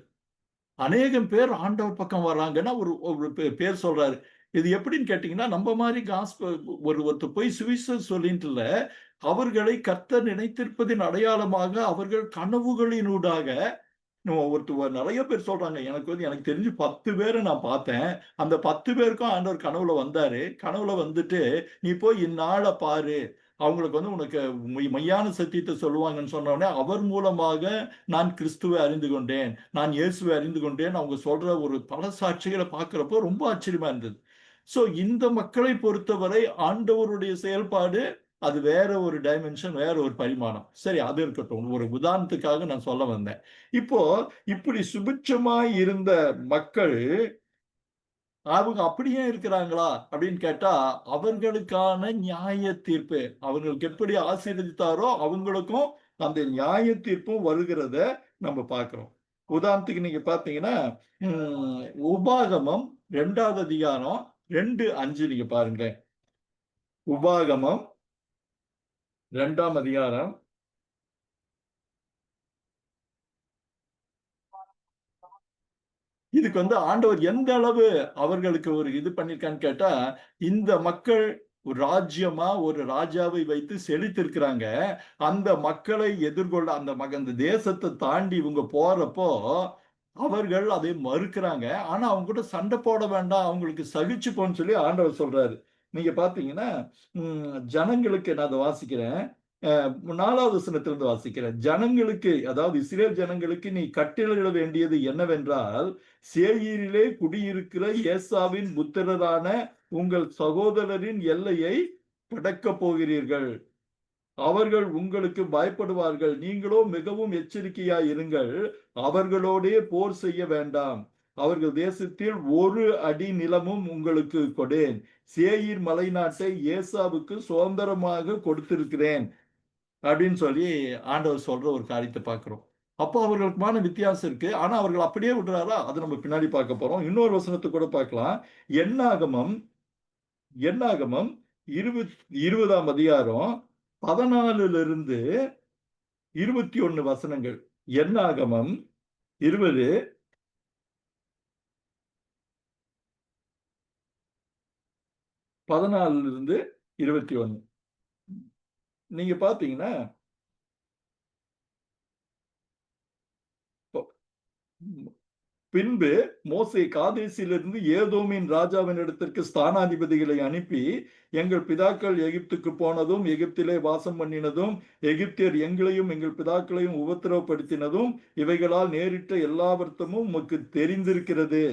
அநேகம் பேர் ஆண்டவர் பக்கம் வர்றாங்கன்னா, ஒரு ஒரு பேர் சொல்றாரு. இது எப்படின்னு கேட்டீங்கன்னா, நம்ம மாரி ஒருத்தர் போய் சுவிசேஷம் சொல்லின்ட்டு இல்ல. அவர்களை கர்த்தர் நினைத்திருப்பதின் அடையாளமாக அவர்கள் கனவுகளினூடாக நெறைய பேர் சொல்றாங்க. எனக்கு தெரிஞ்சு 10 பேர நான் பார்த்தேன். அந்த 10 பேருக்கும் ஆண்டவர் கனவுல வந்தாரு. கனவுல வந்துட்டு, "நீ போய் இந்நாள பாரு. அவங்களுக்கு வந்து உனக்கு மெய்யான சத்தியத்தை சொல்லுவாங்கன்னு சொன்ன உடனே அவர் மூலமாக நான் கிறிஸ்துவை அறிந்து கொண்டேன், நான் இயேசுவை அறிந்து கொண்டேன் அவங்க சொல்ற ஒரு பல சாட்சிகளை பார்க்கிறப்போ ரொம்ப ஆச்சரியமா இருந்தது. சோ இந்த மக்களை பொறுத்தவரை ஆண்டவருடைய செயல்பாடு அது வேற ஒரு டைமென்ஷன், வேற ஒரு பரிமாணம். சரி, அது இருக்கட்டும். ஒரு உதாரணத்துக்காக நான் சொல்ல வந்தேன். இப்போ இப்படி சுபிட்சமாய் இருந்த மக்கள் அவங்க அப்படியே இருக்கிறாங்களா அப்படின்னு கேட்டா, அவர்களுக்கான நியாய தீர்ப்பு அவங்களுக்கு எப்படி ஆசீர்வதித்தாரோ அவங்களுக்கும் அந்த நியாய தீர்ப்பும் வருகிறத நம்ம பார்க்கிறோம். உதாரணத்துக்கு நீங்க பார்த்தீங்கன்னா, உபாகமம் 2வது அதிகாரம் 2:5 நீங்க பாருங்களேன். உபாகமம் 2ஆம் அதிகாரம் இதுக்கு வந்து ஆண்டவர் எந்த அளவு அவர்களுக்கு ஒரு இது பண்ணிருக்கான்னு கேட்டா, இந்த மக்கள் ஒரு ராஜ்யமா ஒரு ராஜாவை வைத்து செழித்திருக்கிறாங்க. அந்த மக்களை எதிர்கொள்ள அந்த தேசத்தை தாண்டி இவங்க போறப்போ அவர்கள் அதை மறுக்கிறாங்க. ஆனா அவங்க கூட சண்டை போட வேண்டாம், அவங்களுக்கு சகிச்சுப்போன்னு சொல்லி ஆண்டவர் சொல்றாரு. நீங்க பாத்தீங்கன்னா ஜனங்களுக்கு நான் அதை வாசிக்கிறேன். 4வது வசனத்திலிருந்து வாசிக்கிறேன். ஜனங்களுக்கு, அதாவது இஸ்ரேல் ஜனங்களுக்கு நீ கட்டளையிட வேண்டியது என்னவென்றால், சேயீரிலே குடியிருக்கிற ஏசாவின் புத்திரரான உங்கள் சகோதரரின் எல்லையை கடக்கப் போகிறீர்கள். அவர்கள் உங்களுக்கு பயப்படுவார்கள். நீங்களோ மிகவும் எச்சரிக்கையாய் இருங்கள். அவர்களோடே போர் செய்ய வேண்டாம். அவர்கள் தேசத்தில் ஒரு அடி நிலமும் உங்களுக்கு கொடேன். சேயீர் மலைநாட்டை ஏசாவுக்கு சுதந்திரமாக கொடுத்திருக்கிறேன் அப்படின்னு சொல்லி ஆண்டவர் சொல்ற ஒரு காரியத்தை பார்க்கிறோம். அப்போ அவர்களுக்குமான வித்தியாசம் இருக்கு. ஆனா அவர்கள் அப்படியே விடுறாரா? அது நம்ம பின்னாடி பார்க்க போறோம். இன்னொரு வசனத்தை கூட பார்க்கலாம். என்னாகமம் என்னாகமம் 20ஆம் அதிகாரம் 14லிருந்து 21 வசனங்கள். என்னாகமம் 20 14லிருந்து 21 நீங்க பாத்தீங்கன்னா, பின்பு மோசே காதேசிலிருந்து ஏதோமின் ராஜாவின் இடத்திற்கு ஸ்தானாதிபதிகளை அனுப்பி, எங்கள் பிதாக்கள் எகிப்துக்கு போனதும் எகிப்திலே வாசம் பண்ணினதும் எகிப்தியர் எங்களையும் எங்கள் பிதாக்களையும் உபத்திரவப்படுத்தினதும் இவைகளால் நேரிட்ட எல்லா வருத்தமும் உமக்கு தெரிந்திருக்கிறது.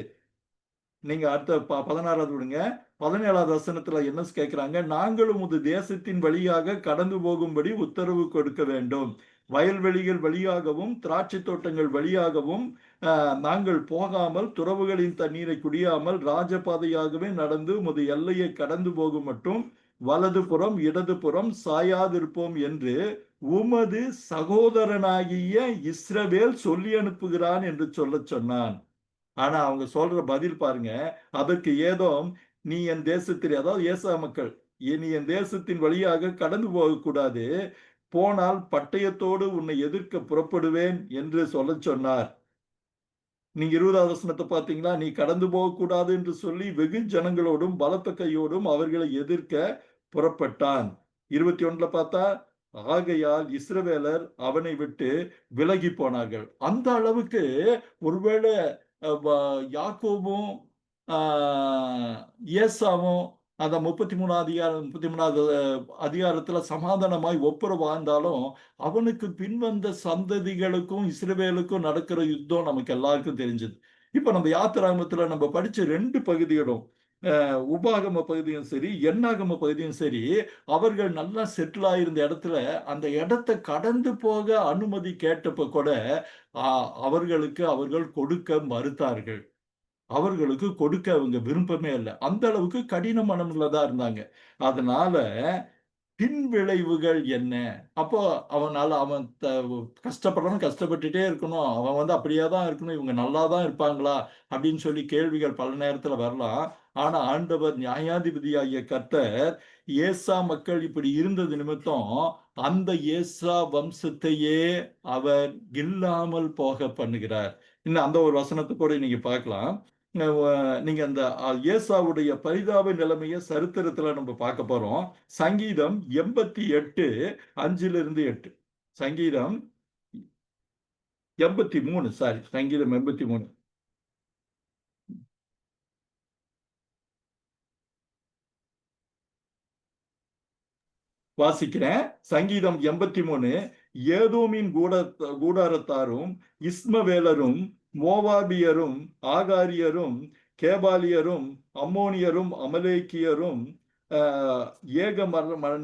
நீங்க அடுத்த 16வது விடுங்க. 17வது வசனத்துல என்ன கேட்கிறாங்க? நாங்களும் உமது தேசத்தின் வழியாக கடந்து போகும்படி உத்தரவு கொடுக்க வேண்டும். வயல்வெளிகள் வழியாகவும் திராட்சை தோட்டங்கள் வழியாகவும் நாங்கள் போகாமல் துறவுகளின் தண்ணீரை குடியாமல் ராஜபாதையாகவே நடந்து உமது எல்லையை கடந்து போகும் மட்டும் வலதுபுறம் இடதுபுறம் சாயாதிருப்போம் என்று உமது சகோதரனாகிய இஸ்ரவேல் சொல்லி அனுப்புகிறான் என்று சொல்லச் சொன்னான். ஆனா அவங்க சொல்ற பதில் பாருங்க. அதற்கு ஏதோம், நீ என் தேசத்தில், அதாவது ஏசா மக்கள், நீ என் தேசத்தின் வழியாக கடந்து போகக்கூடாது, போனால் பட்டயத்தோடு உன்னை எதிர்க்க புறப்படுவேன் என்று சொல்லச் சொன்னார். நீங்க 20வது வசனத்தை பார்த்தீங்களா? நீ கடந்து போகக்கூடாது என்று சொல்லி வெகு ஜனங்களோடும் பலத்த கையோடும் அவர்களை எதிர்க்க புறப்பட்டான். 21ல பார்த்தா, ஆகையால் இஸ்ரவேலர் அவனை விட்டு விலகி போனார்கள். அந்த அளவுக்கு ஒருவேளை யாக்கோபும் ஏசாவும் அந்த 33வது அதிகாரத்துல சமாதானமாய் ஒப்புர வாழ்ந்தாலும் அவனுக்கு பின்வந்த சந்ததிகளுக்கும் இஸ்ரவேலுக்கும் நடக்கிற யுத்தம் நமக்கு எல்லாருக்கும் தெரிஞ்சது. இப்ப நம்ம யாத்திராகமத்துல நம்ம படிச்ச 2 பகுதிகளும், உபாகம பகுதியும் சரி எண்ணாகம பகுதியும் சரி, அவர்கள் நல்லா செட்டில் ஆயிருந்த இடத்துல அந்த இடத்தை கடந்து போக அனுமதி கேட்டப்ப கூட அவர்களுக்கு அவர்கள் கொடுக்க மறுத்தார்கள். அவர்களுக்கு கொடுக்க அவங்க விருப்பமே இல்லை. அந்த அளவுக்கு கடின மனமுள்ளதா இருந்தாங்க. அதனால பின் விளைவுகள் என்ன? அப்போ அவன் கஷ்டப்படுறவன் கஷ்டப்பட்டுட்டே இருக்கணும், அவன் வந்து அப்படியே தான் இருக்கணும், இவங்க நல்லா தான் இருப்பாங்களா அப்படின்னு சொல்லி கேள்விகள் பல நேரத்துல வரலாம். ஆனா ஆண்டவர் நியாயாதிபதியாகிய கர்த்தர் ஏசா மக்கள் இப்படி இருந்தது நிமித்தம் அந்த ஏசா வம்சத்தையே அவர் இல்லாமல் போக பண்ணுகிறார். இன்னும் அந்த ஒரு வசனத்தை கூட நீங்க பார்க்கலாம். நீங்க அந்த ஏசாவுடைய பரிதாப நிலைமையை சரித்திரத்துல நம்ம பார்க்க போறோம். சங்கீதம் 88 5லிருந்து 8. சங்கீதம் 83, சாரி, சங்கீதம் 83. வாசிக்கிறேன். சங்கீதம் 83. ஏதோமின் கூடாரத்தாரும் இஸ்மவேலரும் மோவாபியரும் ஆகாரியரும் கேபாலியரும் அம்மோனியரும் அமலேக்கியரும் ஏக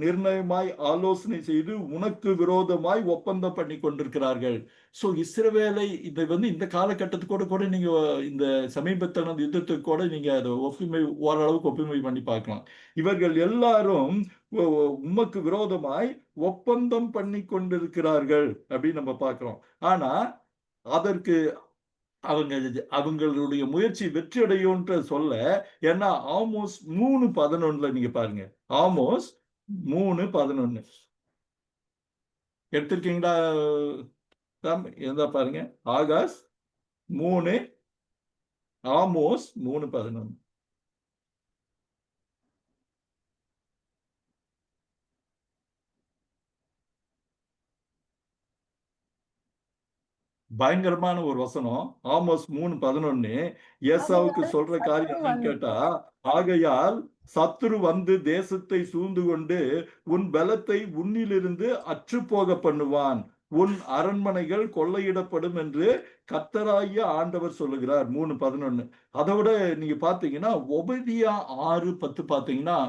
நிர்ணயமாய் ஆலோசனை செய்து உனக்கு விரோதமாய் ஒப்பந்தம் பண்ணி கொண்டிருக்கிறார்கள். ஸோ இஸ்ரவேலை இதை இந்த காலகட்டத்துக்கூட கூட நீங்க இந்த சமீபத்தான யுத்தத்துக்கு கூட நீங்க அதை ஓரளவுக்கு ஒப்புமை பண்ணி பார்க்கலாம். இவர்கள் எல்லாரும் உமக்கு விரோதமாய் ஒப்பந்தம் பண்ணி கொண்டிருக்கிறார்கள் அப்படின்னு நம்ம பார்க்கிறோம். ஆனா அதற்கு அவங்களுடைய முயற்சி வெற்றி அடையும்ன்ற சொல்ல, ஏன்னா ஆமோஸ் 3:11 நீங்க பாருங்க. ஆமோஸ் 3:11 எடுத்திருக்கீங்களா? இருந்தா பாருங்க. ஆகாஷ் 3, ஆமோஸ் 3:11. பயங்கரமான ஒரு வசனம். ஆமோஸ் 3:11 ஏசாவுக்கு சொல்ற காரியம் என்னன்னு கேட்டா, ஆகையால் சத்துரு வந்து தேசத்தை சூழ்ந்து கொண்டு உன் பலத்தை உன்னிலிருந்து அற்றுப்போக பண்ணுவான், உன் அரண்மனைகள் கொள்ளையிடப்படும் என்று கர்த்தராகிய ஆண்டவர் சொல்லுகிறார். 3:11. அதோட நீங்க பாத்தீங்கன்னா ஒபதியா 6:10 பாத்தீங்கன்னா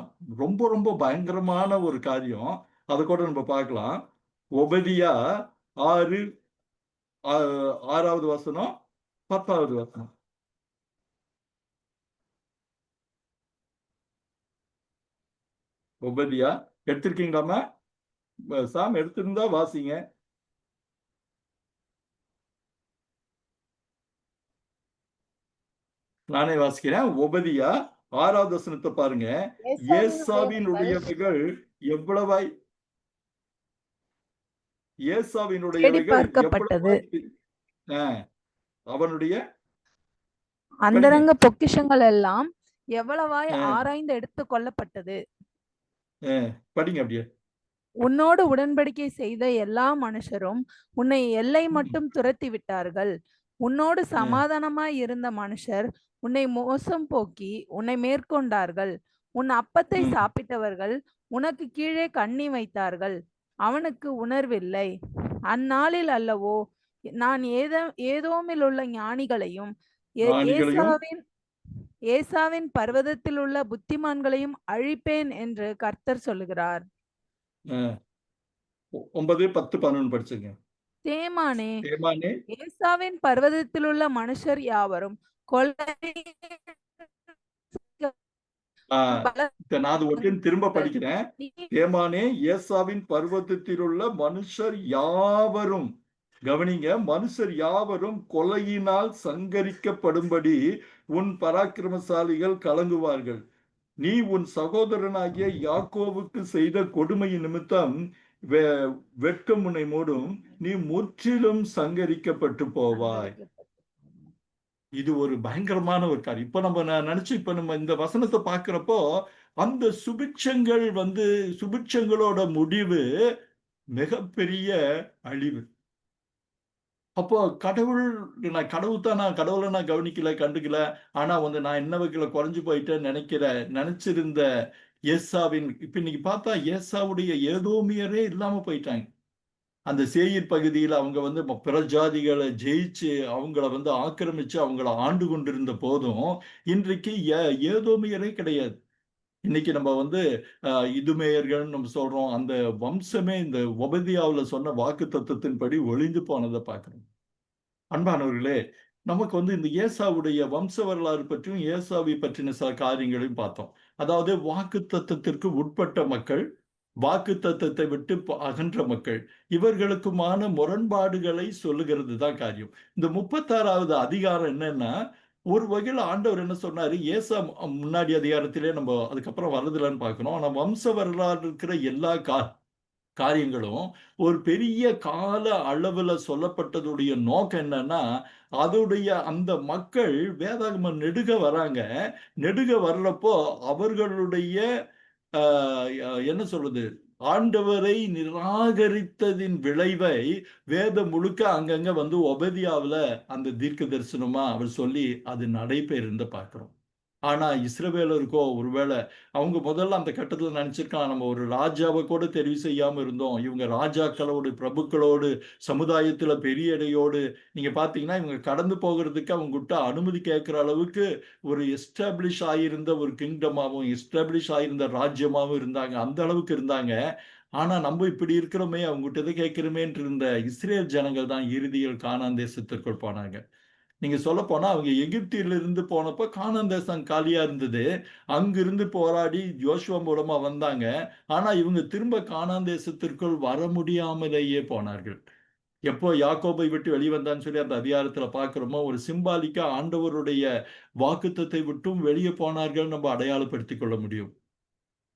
ரொம்ப ரொம்ப பயங்கரமான ஒரு காரியம். அதை கூட நம்ம பார்க்கலாம். ஒபதியா 6வது வசனம் 10வது வசனம். ஒபதியா எடுத்திருக்கீங்களாமா? சாம் எடுத்திருந்தா வாசிங்க. நானே வாசிக்கிறேன். ஒபதியா 6வது வசனத்தை பாருங்க. ஏசாவினுடையவைகள் எவ்வளவாய் அவனுடைய அந்தரங்க பொக்கிஷங்கள் எல்லாம் எவ்வளவாய் ஆராய்ந்து எடுத்துக் கொள்ளப்பட்டது. படிங்க அப்படியே. உன்னோடு உடன்படிக்கை செய்த எல்லா மனுஷரும் உன்னை எல்லை மட்டும் துரத்தி விட்டார்கள். உன்னோடு சமாதானமாய் இருந்த மனுஷர் உன்னை மோசம் போக்கி உன்னை மேற்கொண்டார்கள். உன் அப்பத்தை சாப்பிட்டவர்கள் உனக்கு கீழே கண்ணி வைத்தார்கள், அவனுக்கு உணர்வில்லை. அந்நாளில் அல்லவோ நான் ஏதோமில் உள்ள ஞானிகளையும் ஏசாவின் பர்வதத்தில் உள்ள புத்திமான்களையும் அழிப்பேன் என்று கர்த்தர் சொல்லுகிறார். 9, 10, 11 படிச்சுங்க. தேமானே, ஏசாவின் பர்வதத்தில் உள்ள மனுஷர் யாவரும் திரும்ப படிக்கிறேன். தேமானே, ஏசாவின் பர்வதத்தில் உள்ள மனுஷர் யாவரும், கவனிங்க, மனுஷர் யாவரும் கொலையினால் சங்கரிக்கப்படும்படி உன் பராக்கிரமசாலிகள் கலங்குவார்கள். நீ உன் சகோதரனாகிய யாக்கோவுக்கு செய்த கொடுமையின் நிமித்தம் வெட்கம் உன்னை மூடும், நீ முற்றிலும் சங்கரிக்கப்பட்டு போவாய். இது ஒரு பயங்கரமான ஒரு காரியம். இப்ப நம்ம நினைச்சு இப்ப நம்ம இந்த வசனத்தை பார்க்கிறப்போ அந்த சுபிட்சங்களோட முடிவு மிகப்பெரிய அழிவு. அப்போ கடவுளை நான் கவனிக்கல, கண்டுக்கல. ஆனா நான் என்ன வகையில குறைஞ்சு போயிட்டேன்னு நினைச்சிருந்த ஏசாவின் இப்ப இன்னைக்கு பார்த்தா ஏசாவுடைய ஏதோமியரே இல்லாம போயிட்டாங்க. அந்த சேயீர் பகுதியில் அவங்க பிற ஜாதிகளை ஜெயிச்சு அவங்கள ஆக்கிரமிச்சு அவங்கள ஆண்டு கொண்டிருந்த போதும் இன்றைக்கு ஏதோமியரே கிடையாது. இன்னைக்கு நம்ம இதுமேயர்கள் நம்ம சொல்றோம். அந்த வம்சமே இந்த ஒபதியாவுல சொன்ன வாக்கு தத்துவத்தின்படி ஒளிந்து போனதை பார்க்கிறோம். அன்பானவர்களே, நமக்கு இந்த ஏசாவுடைய வம்ச வரலாறு பற்றியும் ஏசாவை பற்றின சில காரியங்களையும் பார்த்தோம். அதாவது வாக்கு தத்துவத்திற்கு உட்பட்ட மக்கள், வாக்கு தத்துவத்தை விட்டு அகன்ற மக்கள், இவர்களுக்குமான முரண்பாடுகளை சொல்லுகிறது தான் காரியம். இந்த 36வது அதிகாரம் என்னன்னா, ஒரு வகையில் ஆண்டவர் என்ன சொன்னாரு, ஏசா முன்னாடி அதிகாரத்திலே நம்ம அதுக்கப்புறம் வரதில்லைன்னு பார்க்கணும். ஆனா வம்ச வரலாறு இருக்கிற எல்லா காரியங்களும் ஒரு பெரிய கால அளவுல சொல்லப்பட்டதுடைய நோக்கம் என்னன்னா, அதோடைய அந்த மக்கள் வேதாகம நெடுக வராங்க. நெடுக வர்றப்போ அவர்களுடைய என்ன சொல்றது, ஆண்டவரை நிராகரித்ததின் விளைவை வேதம் முழுக்க அங்கங்க ஒபதியாவுல அந்த தீர்க்க தரிசனமா அவர் சொல்லி அது நடைபெறுந்து பார்க்கிறோம். ஆனா இஸ்ரவேலருக்கோ ஒருவேளை அவங்க முதல்ல அந்த கட்டத்துல நினைச்சிருக்கலாம், நம்ம ஒரு ராஜாவை கூட தெரிவு செய்யாம இருந்தோம். இவங்க ராஜாக்களோடு, பிரபுக்களோடு, சமுதாயத்துல பெரிய எடையோடு நீங்க பார்த்தீங்கன்னா, இவங்க கடந்து போகிறதுக்கு அவங்ககிட்ட அனுமதி கேட்கிற அளவுக்கு ஒரு எஸ்டாப்ளிஷ் ஆயிருந்த ஒரு கிங்டமாவும், எஸ்டாப்ளிஷ் ஆயிருந்த ராஜ்யமாவும் இருந்தாங்க. அந்த அளவுக்கு இருந்தாங்க. ஆனா நம்ம இப்படி இருக்கிறோமே, அவங்ககிட்ட இதை கேட்கிறோமேன்று இருந்த இஸ்ரேல் ஜனங்கள் தான் இறுதியில் கானான் தேசத்திற்குள் போனாங்க. நீங்க சொல்லப்போனா அவங்க எகிப்திலிருந்து போனப்போ கானான் தேசம் காலியா இருந்தது. அங்கிருந்து போராடி யோசுவா மூலமா வந்தாங்க. ஆனா இவங்க திரும்ப கானான் தேசத்திற்குள் வர முடியாமலேயே போனார்கள். எப்போ யாக்கோபை விட்டு வெளிவந்தான்னு சொல்லி அந்த அதிகாரத்துல பார்க்கிறோமோ, ஒரு சிம்பாலிக்கா ஆண்டவருடைய வாக்குத்தத்தை விட்டும் வெளியே போனார்கள் நம்ம அடையாளப்படுத்திக் கொள்ள முடியும்.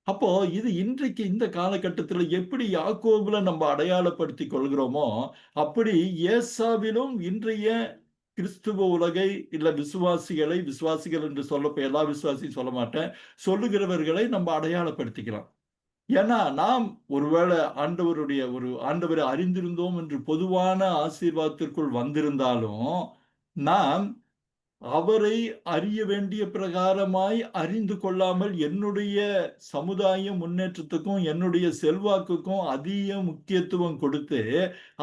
அப்போ இது இன்றைக்கு இந்த காலகட்டத்துல எப்படி யாக்கோபுல நம்ம அடையாளப்படுத்திக் கொள்கிறோமோ, அப்படி ஏசாவிலும் இன்றைய கிறிஸ்துவ உலகை இல்ல விசுவாசிகளை, விசுவாசிகள் என்று எல்லா விசுவாசியும் சொல்ல மாட்டேன். சொல்லுகிறவர்களை நம்ம அடையாளப்படுத்திக்கலாம். ஏன்னா, நாம் ஒருவேளை ஆண்டவரை அறிந்திருந்தோம் என்று பொதுவான ஆசீர்வாதத்திற்குள் வந்திருந்தாலும், நாம் அவரை அறிய வேண்டிய பிரகாரமாய் அறிந்து கொள்ளாமல் என்னுடைய சமுதாய முன்னேற்றத்துக்கும், என்னுடைய செல்வாக்குக்கும் அதிக முக்கியத்துவம் கொடுத்து,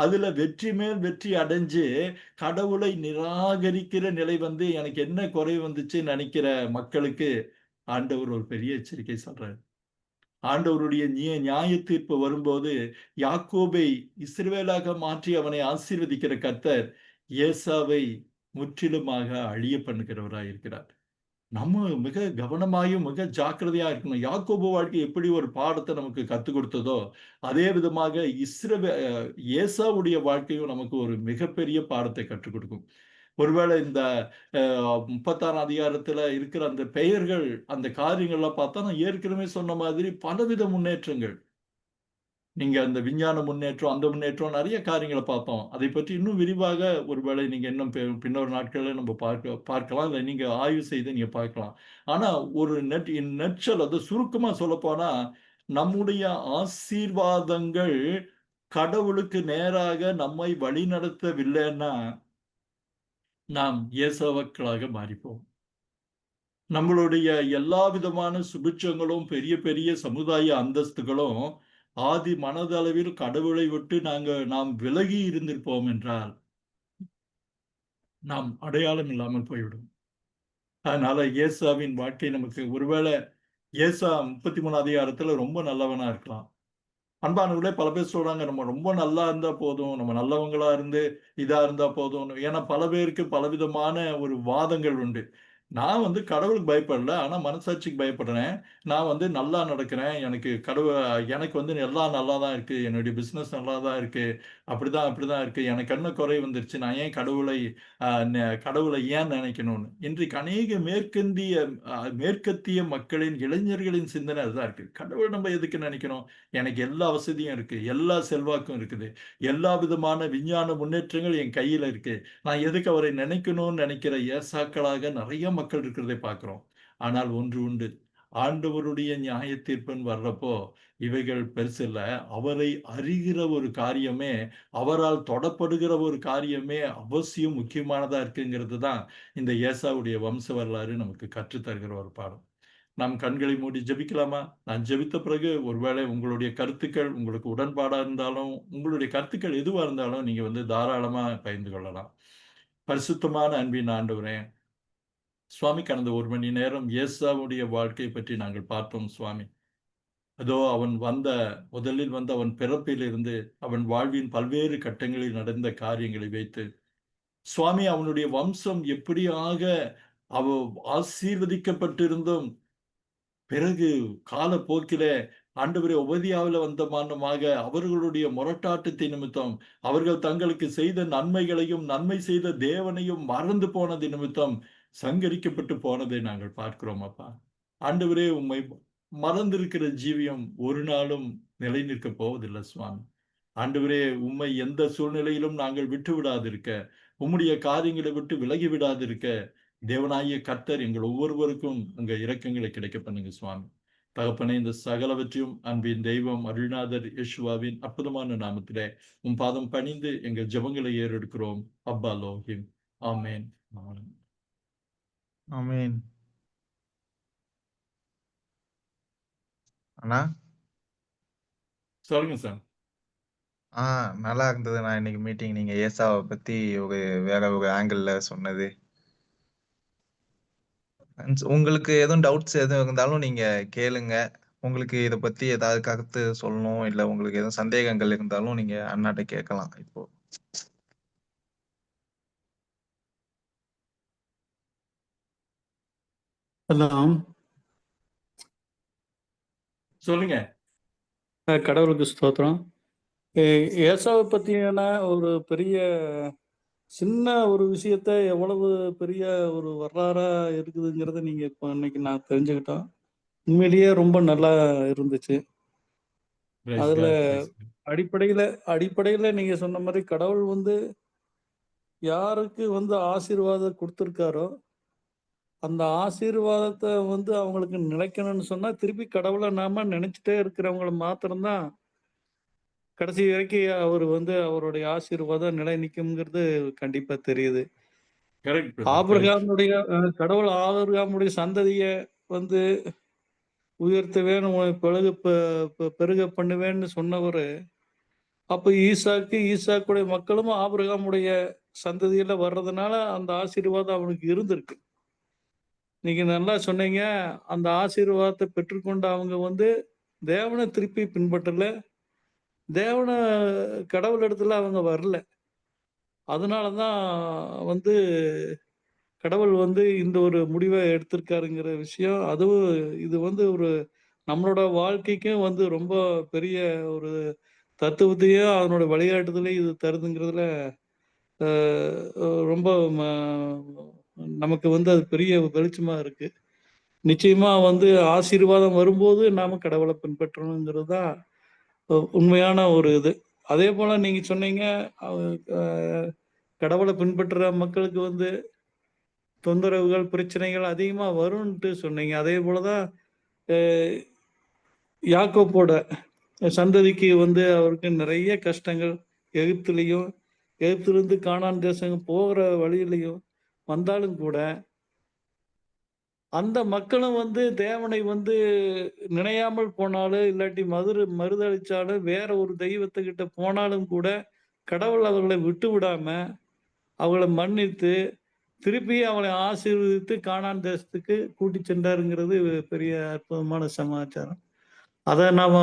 அதுல வெற்றி மேல் வெற்றி அடைஞ்சு, கடவுளை நிராகரிக்கிற நிலை வந்து எனக்கு என்ன குறை வந்துச்சுன்னு நினைக்கிற மக்களுக்கு ஆண்டவர் ஒரு பெரிய எச்சரிக்கை சொல்றாரு. ஆண்டவருடைய நியாய தீர்ப்பு வரும்போது, யாக்கோபை இஸ்ரவேலாக மாற்றி அவனை ஆசீர்வதிக்கிற கர்த்தர், ஏசாவை முற்றிலுமாக அழிய பண்ணுகிறவராய் இருக்கிறார். நம்ம மிக கவனமாயும், மிக ஜாக்கிரதையா இருக்கணும். யாக்கோபு வாழ்க்கை எப்படி ஒரு பாடத்தை நமக்கு கத்துக் கொடுத்ததோ, அதே விதமாக ஏசாவுடைய வாழ்க்கையும் நமக்கு ஒரு மிகப்பெரிய பாடத்தை கற்றுக் கொடுக்கும். ஒருவேளை இந்த 36ஆம் அதிகாரத்துல இருக்கிற அந்த பெயர்கள், அந்த காரியங்கள்லாம் பார்த்தா, நான் ஏற்கனவே சொன்ன மாதிரி பலவித முன்னேற்றங்கள். நீங்க அந்த விஞ்ஞான முன்னேற்றம், அந்த முன்னேற்றம் நெறைய காரியங்கள பார்த்தோம். அதைப் பற்றி இன்னும் விரிவாக ஒருவேளை நீங்க இன்னும் பின்னொரு நாட்கள்ல நம்ம பார்க்கலாம். இல்ல நீங்க ஆய்வு செய்து நீங்க பார்க்கலாம். ஆனா ஒரு நெட்ஷல் அது சுருக்கமா சொல்லப்போனா, நம்முடைய ஆசீர்வாதங்கள் கடவுளுக்கு நேராக நம்மை வழிநடத்தவில்லைன்னா, நாம் ஏசாவாக்களாக மாறிப்போம். நம்மளுடைய எல்லா விதமான சுபிட்சங்களும், பெரிய பெரிய சமுதாய அந்தஸ்துகளும், ஆதி மனதளவில் கடவுளை விட்டு நாம் விலகி இருந்திருப்போம் என்றால், நாம் அடையாளம் இல்லாமல் போய்விடும். அதனால ஏசாவின் வாழ்க்கை நமக்கு ஒருவேளை ஏசா 33 அதிகாரத்துல ரொம்ப நல்லவனா இருக்கலாம். அன்பானவர்களே, பல பேர் சொல்றாங்க, நம்ம ரொம்ப நல்லா இருந்தா போதும், நம்ம நல்லவங்களா இருந்து, இதா இருந்தா போதும்னு. ஏன்னா பல பேருக்கு பலவிதமான ஒரு வாதங்கள் உண்டு. நான் வந்து கடவுளுக்கு பயப்படல. ஆனா மனசாட்சிக்கு பயப்படுறேன். நான் வந்து நல்லா நடக்கிறேன். எனக்கு வந்து எல்லாம் நல்லா தான் இருக்கு. என்னுடைய பிசினஸ் நல்லா தான் இருக்கு. அப்படிதான் இருக்கு. எனக்கு என்ன குறை வந்துருச்சு? நான் ஏன் அ கடவுளை ஏன் நினைக்கணும்னு. இன்றைக்கு அநேக மேற்கத்திய மக்களின், இளைஞர்களின் சிந்தனை அதுதான் இருக்கு. கடவுள் நம்ம எதுக்கு நினைக்கணும்? எனக்கு எல்லா வசதியும் இருக்கு. எல்லா செல்வாக்கும் இருக்குது. எல்லா விதமான விஞ்ஞான முன்னேற்றங்கள் என் கையில இருக்கு. நான் எதுக்கு அவரை நினைக்கணும்னு நினைக்கிற ஏசாக்களாக நிறைய மக்கள் இருக்கிறதை பார்க்கிறோம். ஆனால் ஒன்று உண்டு. ஆண்டவருடைய நியாய தீர்ப்புன்னு வர்றப்போ, இவைகள் பெருசில்ல. அவரை அறிகிற ஒரு காரியமே, அவரால் தொடப்படுகிற ஒரு காரியமே அவசியம் முக்கியமானதா இருக்குங்கிறது தான் இந்த ஏசாவுடைய வம்ச வரலாறு நமக்கு கற்றுத் தருகிற ஒரு பாடம். நாம் கண்களை மூடி ஜெபிக்கலாமா? நான் ஜெபித்த பிறகு ஒருவேளை உங்களுடைய கருத்துக்கள் உங்களுக்கு உடன்பாடா இருந்தாலும், உங்களுடைய கருத்துக்கள் எதுவா இருந்தாலும் நீங்க வந்து தாராளமா பகிர்ந்து கொள்ளலாம். பரிசுத்தமான அன்பின் ஆண்டவரே, சுவாமி கடந்த 1 மணி நேரம் ஏசாவுடைய வாழ்க்கை பற்றி நாங்கள் பார்த்தோம் சுவாமி. அதோ முதலில் வந்த அவன் பிறப்பிலிருந்து அவன் வாழ்வின் பல்வேறு கட்டங்களில் நடந்த காரியங்களை வைத்து, சுவாமி அவனுடைய வம்சம் எப்படியாக அவ ஆசீர்வதிக்கப்பட்டிருந்தும் பிறகு காலப்போக்கிலே ஆண்டவரே உபதியாவில வந்த மானமாக அவர்களுடைய முரட்டாட்டத்தை நிமித்தம் அவர்கள் தங்களுக்கு செய்த நன்மைகளையும் நன்மை செய்த தேவனையும் மறந்து போனது நிமித்தம் சங்கரிக்கப்பட்டு போனதை நாங்கள் பார்க்கிறோம் அப்பா. ஆண்டவரே உம்மை மறந்திருக்கிற ஜீவியம் ஒரு நாளும் நிலை நிற்கப் போவதில்லை சுவாமி. ஆண்டவரே உம்மை எந்த சூழ்நிலையிலும் நாங்கள் விட்டு விடாதிருக்க, உம்முடைய காரியங்களை விட்டு விலகி விடாதிருக்க, தேவனாகிய கர்த்தர் எங்கள் ஒவ்வொருவருக்கும் உங்க இரக்கங்களை கிடைக்க பண்ணுங்க சுவாமி. தகப்பனே, இந்த சகலவற்றையும் அன்பின் தெய்வம் அருள்நாதர் இயேசுவாவின் அற்புதமான நாமத்திலே உம் பாதம் பணிந்து எங்கள் ஜெபங்களை ஏறெடுக்கிறோம். அப்பா லோகிம். ஆமென். ஆமென். ஆமென். அண்ணா சொல்லுங்க சார். நல்லா இருந்தது. நான் இன்னைக்கு மீட்டிங் நீங்க ஏசாவை பத்தி வேற ஒரு ஆங்கிள் சொன்னது. உங்களுக்கு எதுவும் டவுட்ஸ் எதுவும் இருந்தாலும் நீங்க கேளுங்க. உங்களுக்கு இத பத்தி ஏதாவது கருத்து சொல்லணும், இல்ல உங்களுக்கு எதுவும் சந்தேகங்கள் இருந்தாலும் நீங்க அண்ணாட்ட கேட்கலாம் இப்போ. ஹலோ. சொல்லுங்க. கடவுளுக்கு ஸ்தோத்திரம். ஏசாவை பற்றியான ஒரு பெரிய சின்ன ஒரு விஷயத்த எவ்வளவு பெரிய ஒரு வரலாறா இருக்குதுங்கிறத நீங்கள் இப்போ இன்னைக்கு நான் தெரிஞ்சுக்கிட்டோம். உண்மையிலேயே ரொம்ப நல்லா இருந்துச்சு. Praise அதில் God, praise God. அடிப்படையில் நீங்கள் சொன்ன மாதிரி கடவுள் வந்து யாருக்கு வந்து ஆசீர்வாதம் கொடுத்துருக்காரோ அந்த ஆசீர்வாதத்தை வந்து அவங்களுக்கு நிலைக்கணும்னு சொன்னால் திருப்பி கடவுளை நாம நினைச்சிட்டே இருக்கிறவங்கள மாத்திரம்தான் கடைசி வரைக்கும் அவர் வந்து அவருடைய ஆசீர்வாதம் நிலை நிற்கும்ங்கிறது கண்டிப்பா தெரியுது. Correct, brother, correct. ஆபிரகாமுடைய கடவுள் ஆபிரகாமுடைய சந்ததியை வந்து உயர்த்துவேன், உன்னை பெருக பண்ணுவேன்னு சொன்னவர், அப்ப ஈசாக்குடைய மக்களும் ஆபிரகாமுடைய சந்ததியில வர்றதுனால அந்த ஆசீர்வாதம் அவனுக்கு இருந்திருக்கு. நீங்க நல்லா சொன்னீங்க, அந்த ஆசீர்வாதத்தை பெற்றுக்கொண்ட அவங்க வந்து தேவனை திருப்பி பின்பற்றல, தேவனை கடவுள் இடத்துல அவங்க வரல. அதனாலதான் வந்து கடவுள் வந்து இந்த ஒரு முடிவை எடுத்திருக்காருங்கிற விஷயம். அதுவும் இது வந்து ஒரு நம்மளோட வாழ்க்கைக்கும் வந்து ரொம்ப பெரிய ஒரு தத்துவத்தையும் அதனோட வழிகாட்டுதலையும் இது தருதுங்கிறதுல ரொம்ப நமக்கு வந்து அது பெரிய வெளிச்சமா இருக்கு. நிச்சயமா வந்து ஆசீர்வாதம் வரும்போது நாம கடவுளை பின்பற்றணுங்கிறது தான் உண்மையான ஒரு இது. அதே போல நீங்க சொன்னீங்க, கடவுளை பின்பற்றுற மக்களுக்கு வந்து தொந்தரவுகள் பிரச்சனைகள் அதிகமா வரும்ன்ட்டு சொன்னீங்க. அதே போலதான் யாக்கோப்போட சந்ததிக்கு வந்து அவருக்கு நிறைய கஷ்டங்கள் எகிப்திலிருந்து கானான் தேசம் போகிற வழியிலையும் வந்தாலும் கூட அந்த மக்களும் வந்து தேவனை வந்து நினையாமல் போனாலும் இல்லாட்டி மறுதளிச்சாலும் வேற ஒரு தெய்வத்துக்கிட்ட போனாலும் கூட கடவுள் அவர்களை விட்டு விடாம அவளை மன்னித்து திருப்பி அவளை ஆசீர்வதித்து கானான் தேசத்துக்கு கூட்டி சென்றாருங்கிறது பெரிய அற்புதமான சமாச்சாரம். அதை நாம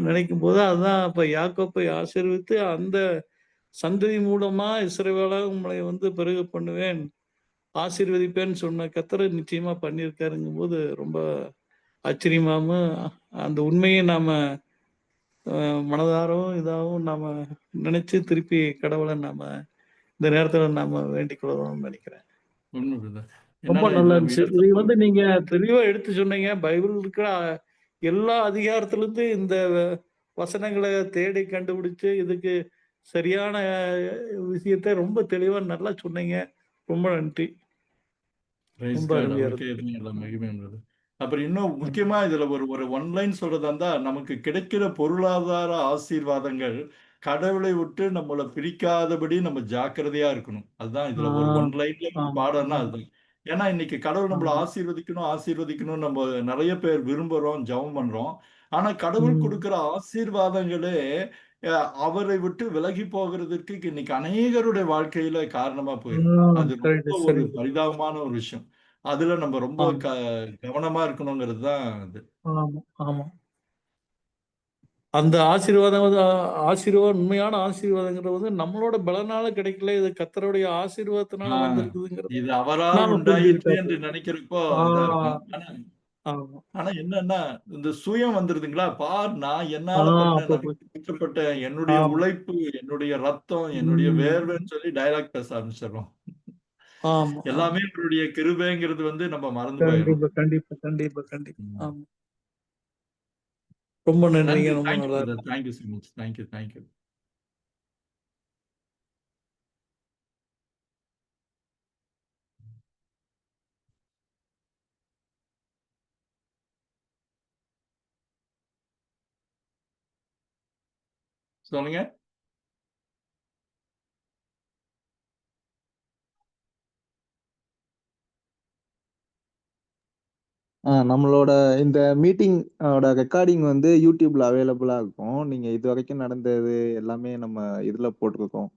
நினைக்கும் போது அதுதான் இப்ப யாக்கோப்பை ஆசீர்வித்து அந்த சந்ததி மூலமா இஸ்ரவேலா உங்களை வந்து பெருக பண்ணுவேன், ஆசீர்வதிப்பேன்னு சொன்ன கர்த்தர் நிச்சயமா பண்ணியிருக்காருங்கும் போது ரொம்ப ஆச்சரியமாவும் அந்த உண்மையை நாம மனதாரவும் இதாகவும் நாம நினைச்சு திருப்பி கடவுளை நாம இந்த நேரத்துல நாம வேண்டிக் கொள்ளணும்னு நினைக்கிறேன். உண்மை brother. ரொம்ப என்னால நல்லா இதுல இருந்துச்சு. இதை வந்து நீங்க தெளிவா எடுத்து சொன்னீங்க. பைபிள் இருக்கிற எல்லா அதிகாரத்துல இருந்து இந்த வசனங்களை தேடி கண்டுபிடிச்சு இதுக்கு சரியான விஷயத்தை ரொம்ப தெளிவா நல்லா சொன்னீங்க. ரொம்ப நன்றி. Praise ரொம்ப God. அருமையா அவருக்கே இருந்தது. எல்லாம் மகிமை brother. அப்புறம் இன்னும் முக்கியமா இதுல ஒரு ஒன்லைன் சொல்றதா இருந்தா, நமக்கு கிடைக்கிற பொருளாதார ஆசீர்வாதங்கள் கடவுளை விட்டு நம்மளை பிரிக்காதபடி நம்ம ஜாக்கிரதையா இருக்கணும். அதுதான் இதுல ஒரு ஒன்லைன்ல ஆமா, பாடம்னா ஆமா, அதுதான். ஏன்னா இன்னைக்கு கடவுள் நம்மளை ஆமா. ஆசீர்வதிக்கணும் நம்ம நிறைய பேர் விரும்புறோம், ஜெபம் பண்றோம். ஆனா கடவுள் கொடுக்கிற ஆசீர்வாதங்களே அவரை விட்டு விலகி போகிறதுக்கு இன்னைக்கு அநேகருடைய வாழ்க்கையில காரணமா போயிருக்கு. அது ரொம்ப ஒரு சரி. பரிதாபமான ஒரு விஷயம். அதுல நம்ம ரொம்ப ஆமா, கவனமா இருக்கணுங்கிறது தான் அது. ஆமா, ஆமா. அந்த உண்மையான ஆசீர்வாதங்கிறது வந்து நம்மளோட பலனால கிடைக்கல, இது கர்த்தருடைய ஆசீர்வாதத்தினால வந்திருக்குதுங்கிறது இது அவரால் நாம உண்டாயிற்று புரிஞ்சுக்கிட்டா என்று நினைக்கிறப்போ இதா இருக்கும். ஆஹ் ஆனா ஆமா. ஆனா என்னன்னா இந்த சுயம் வந்துருதுங்களா, பார் நான் என்னால பண்ண அப்ப நான் கஷ்டப்பட்ட என்னுடைய ஆமா. உழைப்பு, என்னுடைய ரத்தம், என்னுடைய உம் வேர்வைன்னு சொல்லி டயலாக் பேச ஆரம்பிச்சிடறோம். ஆமா, ஆமா. எல்லாமே அவருடைய கிருபைங்கிறது வந்து நம்ம மறந்து போயிடும். கண்டிப்பா, கண்டிப்பா, கண்டிப்பா, கண்டிப்பா. ஆமா. ரொம்ப நன்றிங்க. நன்றி. ரொம்ப தேங்க்யூ நல்லா பிரதர். இருக்கும். Thank you so much. Thank you, thank you. சொல்லுங்க. நம்மளோட இந்த மீட்டிங் ரெக்கார்டிங் வந்து யூடியூப்ல அவைலபிளா இருக்கும். நீங்க இது வரைக்கும் நடந்தது எல்லாமே நம்ம இதுல போட்டிருக்கோம்.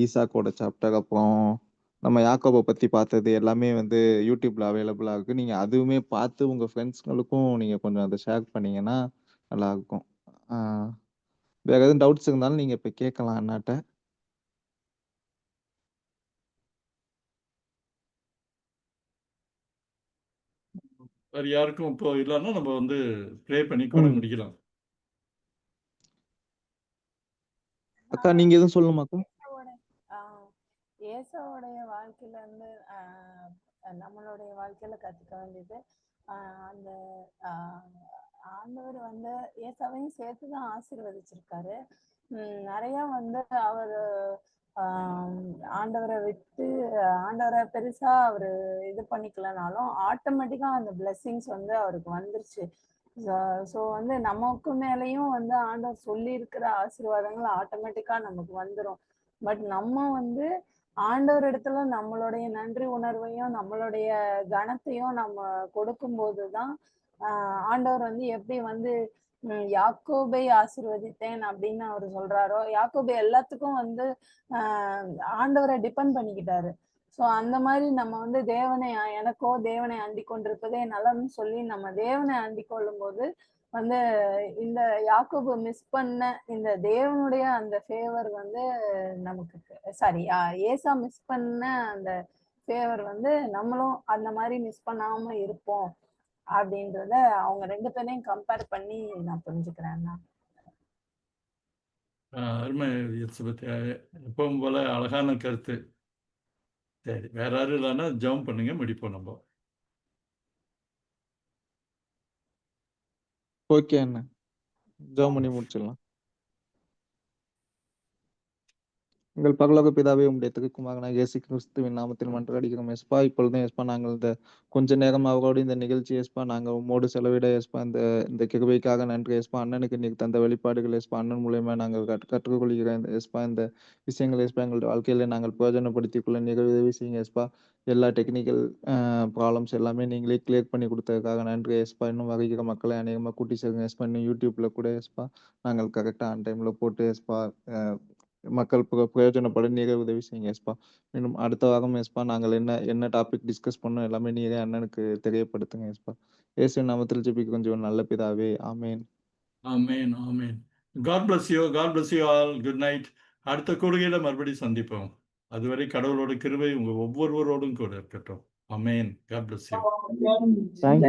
ஈசாக்கோட சாப்டர், அப்புறம் நம்ம யாக்கோப பத்தி பார்த்தது எல்லாமே வந்து யூடியூப்ல அவைலபிளா இருக்கு. நீங்க அதுவுமே பார்த்து உங்க ஃப்ரெண்ட்ஸ்களுக்கும் நீங்க கொஞ்சம் அத ஷேர் பண்ணீங்கன்னா நல்லா இருக்கும். ஆ வேற எதுவும் டவுட்ஸ் இருந்தாலும் நீங்க இப்ப கேட்கலாம் அண்ணாட்ட. வேற யாருக்கும் இப்போ இல்லைன்னா நம்ம வந்து ப்ரே பண்ணி கொடை ம். முடிக்கலாம். அக்கா நீங்க எதுவும் சொல்லணுமாக்கா? ஏசாவுடைய வாழ்க்கையில இருந்து நம்மளுடைய வாழ்க்கையில கத்துக்க வேண்டியது அந்த ஆண்டவர் வந்து ஏசாவையும் சேர்த்துதான் ஆசீர்வதிச்சிருக்காரு. நிறைய வந்து அவர் ஆண்டவரை விட்டு ஆண்டவரை பெருசா அவரு இது பண்ணிக்கலனாலும் ஆட்டோமேட்டிக்கா அந்த பிளெஸிங்ஸ் வந்து அவருக்கு வந்துருச்சு. ஸோ வந்து நமக்கு மேலேயும் வந்து ஆண்டவர் சொல்லி இருக்கிற ஆசீர்வாதங்கள் ஆட்டோமேட்டிக்கா நமக்கு வந்துடும். பட் நம்ம வந்து ஆண்டவர் இடத்துல நம்மளுடைய நன்றி உணர்வையும் நம்மளுடைய கனத்தையும் நம்ம கொடுக்கும் போதுதான் ஆண்டவர் வந்து எப்படி வந்து யாக்கோபை ஆசீர்வதித்தேன் அப்படின்னு அவர் சொல்றாரோ, யாக்கோபு எல்லாத்துக்கும் வந்து ஆண்டவரை டிபெண்ட் பண்ணிக்கிட்டாரு. ஸோ அந்த மாதிரி நம்ம வந்து எனக்கோ தேவனை அண்டிக் கொண்டிருப்பதே நலன்னு சொல்லி நம்ம தேவனை அண்டிக் கொள்ளும் போது வந்து இந்த யாக்கோபு மிஸ் பண்ண இந்த தேவனுடைய அந்த ஃபேவர் வந்து நமக்கு ஏசா மிஸ் பண்ண அந்த ஃபேவர் வந்து நம்மளும் அந்த மாதிரி மிஸ் பண்ணாம இருப்போம் அப்படின்றத அவங்க 2 பேரையும் கம்பேர் பண்ணி நான் புரிஞ்சுக்கிறேன். அருமை எலிசபெத். எப்பவும் போல அழகான கருத்து. சரி, வேற யாரும் இல்லைன்னா ஜெபம் பண்ணுங்க, முடிப்போம் நம்ம. ஓகே அண்ணா. ஜெபம் பண்ணி முடிச்சிடலாம். எங்கள் பரலோக பிதாவே, உம்முடைய திருக்குமாரனாகிய இயேசு கிறிஸ்துவின் நாமத்தில் மன்றாடுகிறோம் ஏசப்பா. இப்பொழுதும் ஏசப்பா நாங்கள் இந்த கொஞ்ச நேரம் அவரோடு இந்த நிகழ்ச்சி ஏசப்பா நாங்கள் உம்மோடு செலவிட ஏசப்பா இந்த கிருபைக்காக நன்றி ஏசப்பா. அண்ணனுக்கு நீர் தந்த வெளிப்பாடுகள் ஏசப்பா அண்ணன் மூலியமா நாங்கள் கற்றுக்கொள்கிற ஏசப்பா இந்த விஷயங்கள் ஏசப்பா எங்களுடைய வாழ்க்கையில நாங்கள் பிரயோஜனப்படுத்திக் கொள்ள நீர் உதவி செய்யுங்க ஏசப்பா. எல்லா டெக்னிக்கல் ப்ராப்ளம்ஸ் எல்லாமே நீங்களே கிளியர் பண்ணி கொடுத்ததுக்காக நன்றி ஏசப்பா. இன்னும் வருகிற மக்களை அநேகமாக கூட்டி சேருங்க ஏசப்பா. இன்னும் யூடியூப்ல கூட ஏசப்பா நாங்கள் கரெக்டாக ஆன் டைம்ல போட்டு ஏசப்பா மக்கள் பிரயோஜனப்பட நீரே உதவி செய்யுங்க ஏசப்பா. இன்னும் அடுத்த வாரம் ஏசப்பா நாங்கள் என்ன டாபிக் டிஸ்கஸ் பண்ணோம் எல்லாமே நீரே அண்ணனுக்கு தெரியப்படுத்துங்க ஏசப்பா. இயேசுவின் நாமத்தில் ஜெபிக்கிறோம் ஜீவன் நல்ல பிதாவே, amen. Amen, amen. God bless you, God bless you all. Good night. அடுத்த கூடுகையில மறுபடியும் சந்திப்போம். அதுவரை கடவுளோட கிருபை உங்க ஒவ்வொருவரோடும் கூட இருக்கட்டும். Amen. God bless you. Thank you.